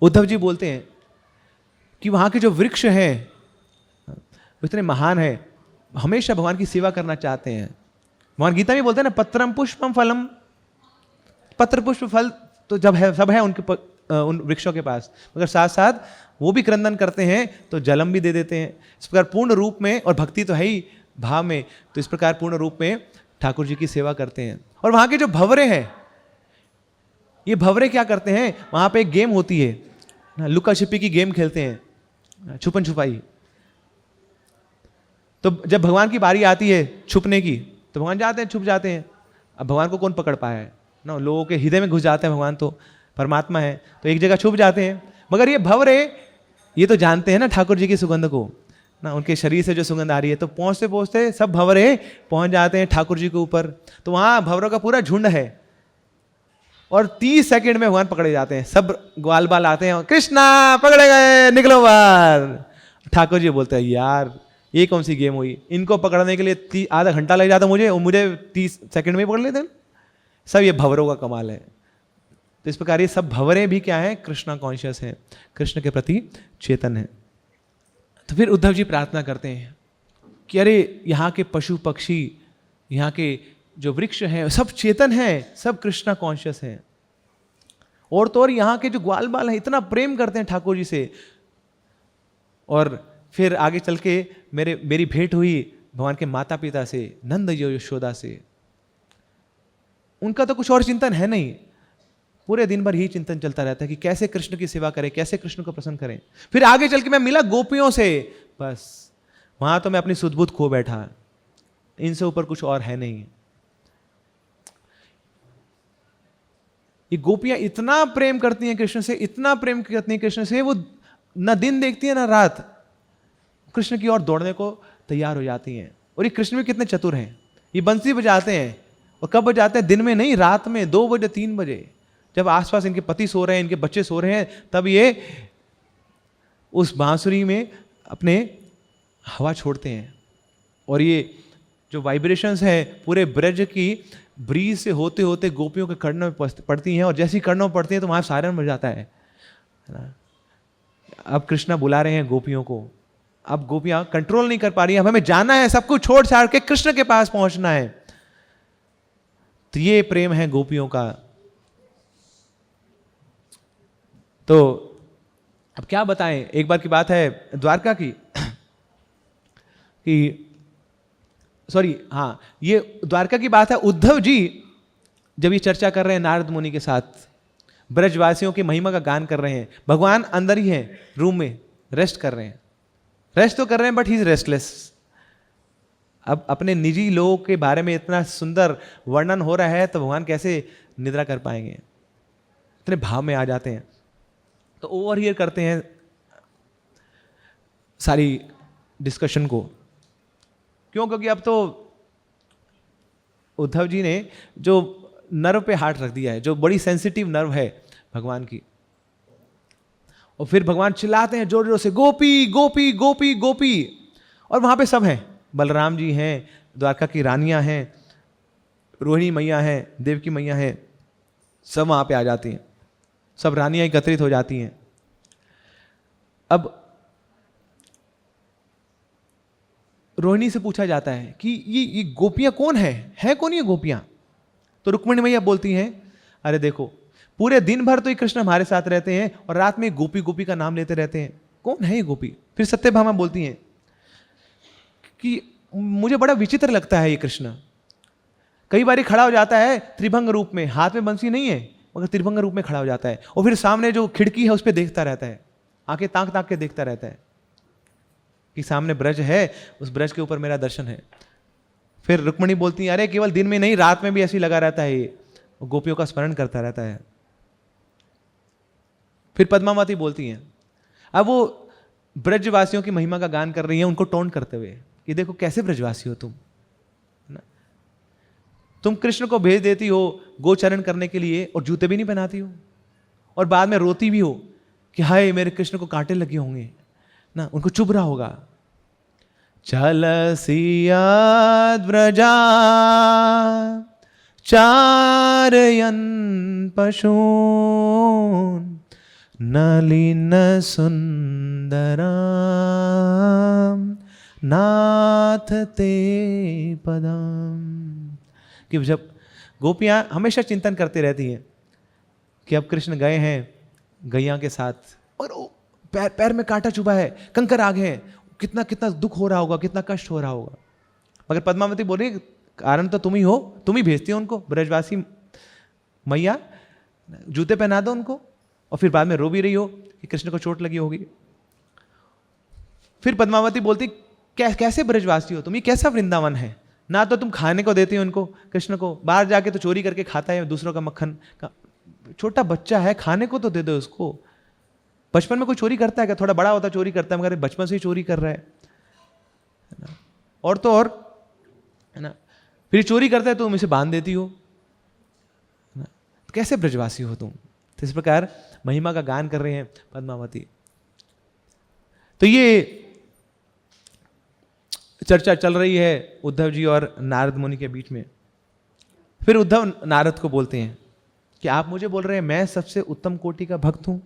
उद्धव जी बोलते हैं कि वहां के जो वृक्ष हैं वो इतने महान हैं, हमेशा भगवान की सेवा करना चाहते हैं। भगवान गीता में बोलते हैं ना, पत्रम पुष्पम फलम, पत्र पुष्प फल तो जब है सब है उन वृक्षों के पास, मगर साथ साथ वो भी क्रंदन करते हैं तो जलम भी दे देते हैं। इस प्रकार पूर्ण रूप में, और भक्ति तो है ही भाव में, तो इस प्रकार पूर्ण रूप में ठाकुर जी की सेवा करते हैं। और वहां के जो भंवरे हैं, ये भंवरे क्या करते हैं, वहां पे एक गेम होती है, लुका छिपी की गेम खेलते हैं, छुपन छुपाई। तो जब भगवान की बारी आती है छुपने की, तो भगवान जाते हैं, छुप जाते हैं। अब भगवान को कौन पकड़ पाया है ना, लोगों के हृदय में घुस जाते हैं, भगवान तो परमात्मा है, तो एक जगह छुप जाते हैं। मगर ये भंवरे, ये तो जानते हैं ना ठाकुर जी की सुगंध को ना, उनके शरीर से जो सुगंध आ रही है, तो पहुंचते पहुंचते सब भंवरे पहुंच जाते हैं ठाकुर जी के ऊपर। तो वहां भंवरों का पूरा झुंड है, और 30 सेकंड में भगवान पकड़े जाते हैं। सब ग्वाल बाल आते हैं, कृष्णा पकड़े गए, निकलो बाहर। ठाकुर जी बोलते हैं, यार ये कौन सी गेम हुई, इनको पकड़ने के लिए आधा घंटा लग जाता मुझे, और मुझे 30 सेकंड में पकड़ लेते हैं। सब ये भंवरों का कमाल है। तो इस प्रकार ये सब भंवरे भी क्या है, कृष्णा कॉन्शियस है, कृष्ण के प्रति चेतन है। तो फिर उद्धव जी प्रार्थना करते हैं कि अरे यहाँ के पशु पक्षी, यहाँ के जो वृक्ष हैं सब चेतन हैं, सब कृष्णा कॉन्शियस हैं। और तो और यहाँ के जो ग्वाल बाल हैं इतना प्रेम करते हैं ठाकुर जी से। और फिर आगे चल के मेरी भेंट हुई भगवान के माता पिता से, नंद यशोदा से। उनका तो कुछ और चिंतन है नहीं, पूरे दिन भर यही चिंतन चलता रहता है कि कैसे कृष्ण की सेवा करें, कैसे कृष्ण को प्रसन्न करें। फिर आगे चल के मैं मिला गोपियों से, बस वहां तो मैं अपनी सुध बुध खो बैठा, इनसे ऊपर कुछ और है नहीं। ये गोपियां इतना प्रेम करती हैं कृष्ण से, इतना प्रेम करती हैं कृष्ण से, वो न दिन देखती है ना रात, कृष्ण की ओर दौड़ने को तैयार हो जाती हैं। और ये कृष्ण भी कितने चतुर हैं, ये बंसी बजाते हैं, और कब बजाते हैं? दिन में नहीं, रात में 2 बजे 3 बजे, जब आसपास इनके पति सो रहे हैं, इनके बच्चे सो रहे हैं, तब ये उस बांसुरी में अपने हवा छोड़ते हैं। और ये जो वाइब्रेशंस है पूरे ब्रज की ब्रीज से होते होते गोपियों के कर्णों में पड़ती हैं, और जैसी कर्णों में पड़ती हैं तो वहां सायरन बज जाता है ना। अब कृष्णा बुला रहे हैं गोपियों को, अब गोपियां कंट्रोल नहीं कर पा रही हैं, अब हमें जाना है, सब कुछ छोड़ छाड़ के कृष्ण के पास पहुंचना है। तो ये प्रेम है गोपियों का। तो अब क्या बताएं, एक बार की बात है द्वारका की कि सॉरी हाँ, ये द्वारका की बात है। उद्धव जी जब ये चर्चा कर रहे हैं नारद मुनि के साथ, ब्रजवासियों की महिमा का गान कर रहे हैं, भगवान अंदर ही हैं रूम में, रेस्ट कर रहे हैं, रेस्ट तो कर रहे हैं बट ही इज रेस्टलेस। अब अपने निजी लोगों के बारे में इतना सुंदर वर्णन हो रहा है तो भगवान कैसे निद्रा कर पाएंगे, इतने भाव में आ जाते हैं। तो ओवर हियर करते हैं सारी डिस्कशन को। क्यों? क्योंकि अब तो उद्धव जी ने जो नर्व पे हाथ रख दिया है, जो बड़ी सेंसिटिव नर्व है भगवान की, और फिर भगवान चिल्लाते हैं जोर जोर से, गोपी गोपी गोपी गोपी। और वहां पे सब हैं, बलराम जी हैं, द्वारका की रानियां हैं, रोहिणी मैया हैं, देवकी मैया हैं, सब वहां पे आ जाती हैं, सब रानियां एकत्रित हो जाती हैं। अब रोहिणी से पूछा जाता है कि ये गोपियां कौन है कौन ये गोपियां? तो रुक्मिणी मैया बोलती हैं, अरे देखो पूरे दिन भर तो ये कृष्ण हमारे साथ रहते हैं और रात में गोपी गोपी का नाम लेते रहते हैं, कौन है ये गोपी? फिर सत्यभामा बोलती हैं कि मुझे बड़ा विचित्र लगता है ये कृष्ण, कई बार खड़ा हो जाता है त्रिभंग रूप में, हाथ में बंसी नहीं है मगर त्रिभंग रूप में खड़ा हो जाता है, और फिर सामने जो खिड़की है उस पर देखता रहता है, आंखें ताक ताक के देखता रहता है कि सामने ब्रज है, उस ब्रज के ऊपर मेरा दर्शन है। फिर रुक्मिणी बोलती है, अरे केवल दिन में नहीं रात में भी ऐसी लगा रहता है ये, गोपियों का स्मरण करता रहता है। फिर पद्मावती बोलती हैं, अब वो ब्रजवासियों की महिमा का गान कर रही हैं उनको टोन करते हुए कि देखो कैसे ब्रजवासी हो तुम कृष्ण को भेज देती हो गोचरण करने के लिए और जूते भी नहीं पहनाती हो, और बाद में रोती भी हो कि हाय मेरे कृष्ण को कांटे लगे होंगे ना, उनको चुभ रहा होगा। चल सियाद ब्रजा चारयन पशून नलिन सुंदराम नाथ ते पदम। कि जब गोपियां हमेशा चिंतन करती रहती हैं कि अब कृष्ण गए हैं गैया के साथ और पैर पैर में कांटा चुभा है, कंकर आ गए हैं, कितना कितना दुख हो रहा होगा, कितना कष्ट हो रहा होगा। मगर पद्मावती बोल रही कारण तो तुम ही हो, तुम ही भेजती हो उनको, ब्रजवासी मैया जूते पहना दो उनको, और फिर बाद में रो भी रही हो कि कृष्ण को चोट लगी होगी। फिर पद्मावती बोलती कैसे ब्रजवासी हो तुम, ये कैसा वृंदावन है, ना तो तुम खाने को देती हो उनको, कृष्ण को बाहर जाके तो चोरी करके खाता है दूसरों का मक्खन का, छोटा बच्चा है खाने को तो दे दो उसको। बचपन में कोई चोरी करता है क्या? थोड़ा बड़ा होता चोरी करता है, मगर बचपन से ही चोरी कर रहा है ना? और तो और है ना, फिर चोरी करता है तो तुम इसे बांध देती हो ना, तो कैसे ब्रजवासी हो तुम? तो इस प्रकार महिमा का गान कर रहे हैं पद्मावती। तो ये चर्चा चल रही है उद्धव जी और नारद मुनि के बीच में। फिर उद्धव नारद को बोलते हैं कि आप मुझे बोल रहे हैं मैं सबसे उत्तम कोटि का भक्त हूं?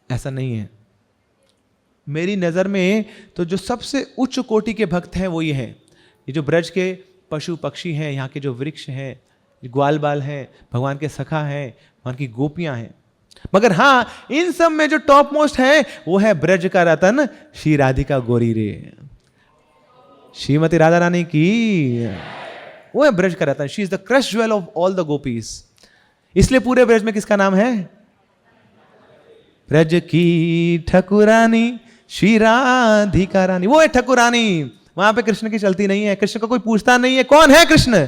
ऐसा नहीं है। मेरी नजर में तो जो सबसे उच्च कोटि के भक्त हैं वो ये हैं, ये जो ब्रज के पशु पक्षी हैं, यहाँ के जो वृक्ष हैं, ग्वाल बाल हैं, भगवान के सखा हैं, भगवान की गोपियां हैं। मगर हाँ, इन सब में जो टॉप मोस्ट है वो है ब्रज का रतन श्री राधिका गौरी रे। श्रीमती राधा रानी की, वो है ब्रज का रतन। She is the crest jewel of all the gopis. इसलिए पूरे ब्रज में किसका नाम है? ब्रज की ठकुरानी श्री राधिका रानी, वो है ठकुरानी। वहां पे कृष्ण की चलती नहीं है, कृष्ण को कोई पूछता नहीं है कौन है कृष्ण।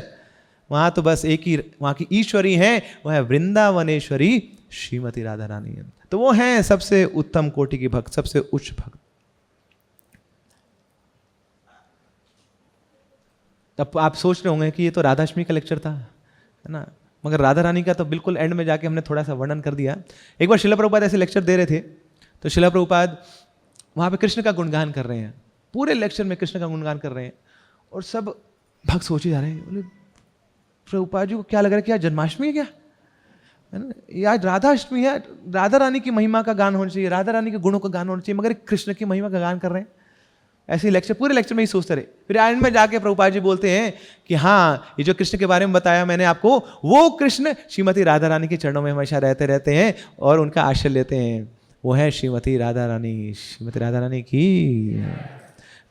वहां तो बस एक ही वहां की ईश्वरी है, वो है वृंदावनेश्वरी श्रीमती राधा रानी। तो वो है सबसे उत्तम कोटि की भक्त, सबसे उच्च भक्त। तब आप सोच रहे होंगे कि ये तो राधाष्टमी का लेक्चर था, है ना, मगर राधा रानी का तो बिल्कुल एंड में जाके हमने थोड़ा सा वर्णन कर दिया। एक बार श्रील प्रभुपाद ऐसे लेक्चर दे रहे थे, तो श्रील प्रभुपाद वहां पे कृष्ण का गुणगान कर रहे हैं, पूरे लेक्चर में कृष्ण का गुणगान कर रहे हैं, और सब भक्त सोचे जा रहे हैं, बोले प्रभुपाद जी को क्या लग रहा है कि आज जन्माष्टमी है क्या, है ना, ये आज राधाष्टमी है, राधा रानी की महिमा का गान होना चाहिए, राधा रानी के गुणों का गान होना चाहिए, मगर कृष्ण की महिमा का गान कर रहे हैं। ऐसे लेक्चर, पूरे लेक्चर में ही सोचते रहे। फिर एंड में जाके प्रभुपाद जी बोलते हैं कि हाँ, ये जो कृष्ण के बारे में बताया मैंने आपको, वो कृष्ण श्रीमती राधा रानी के चरणों में हमेशा रहते हैं और उनका आश्रय लेते हैं। वो है श्रीमती राधा रानी। श्रीमती राधा रानी की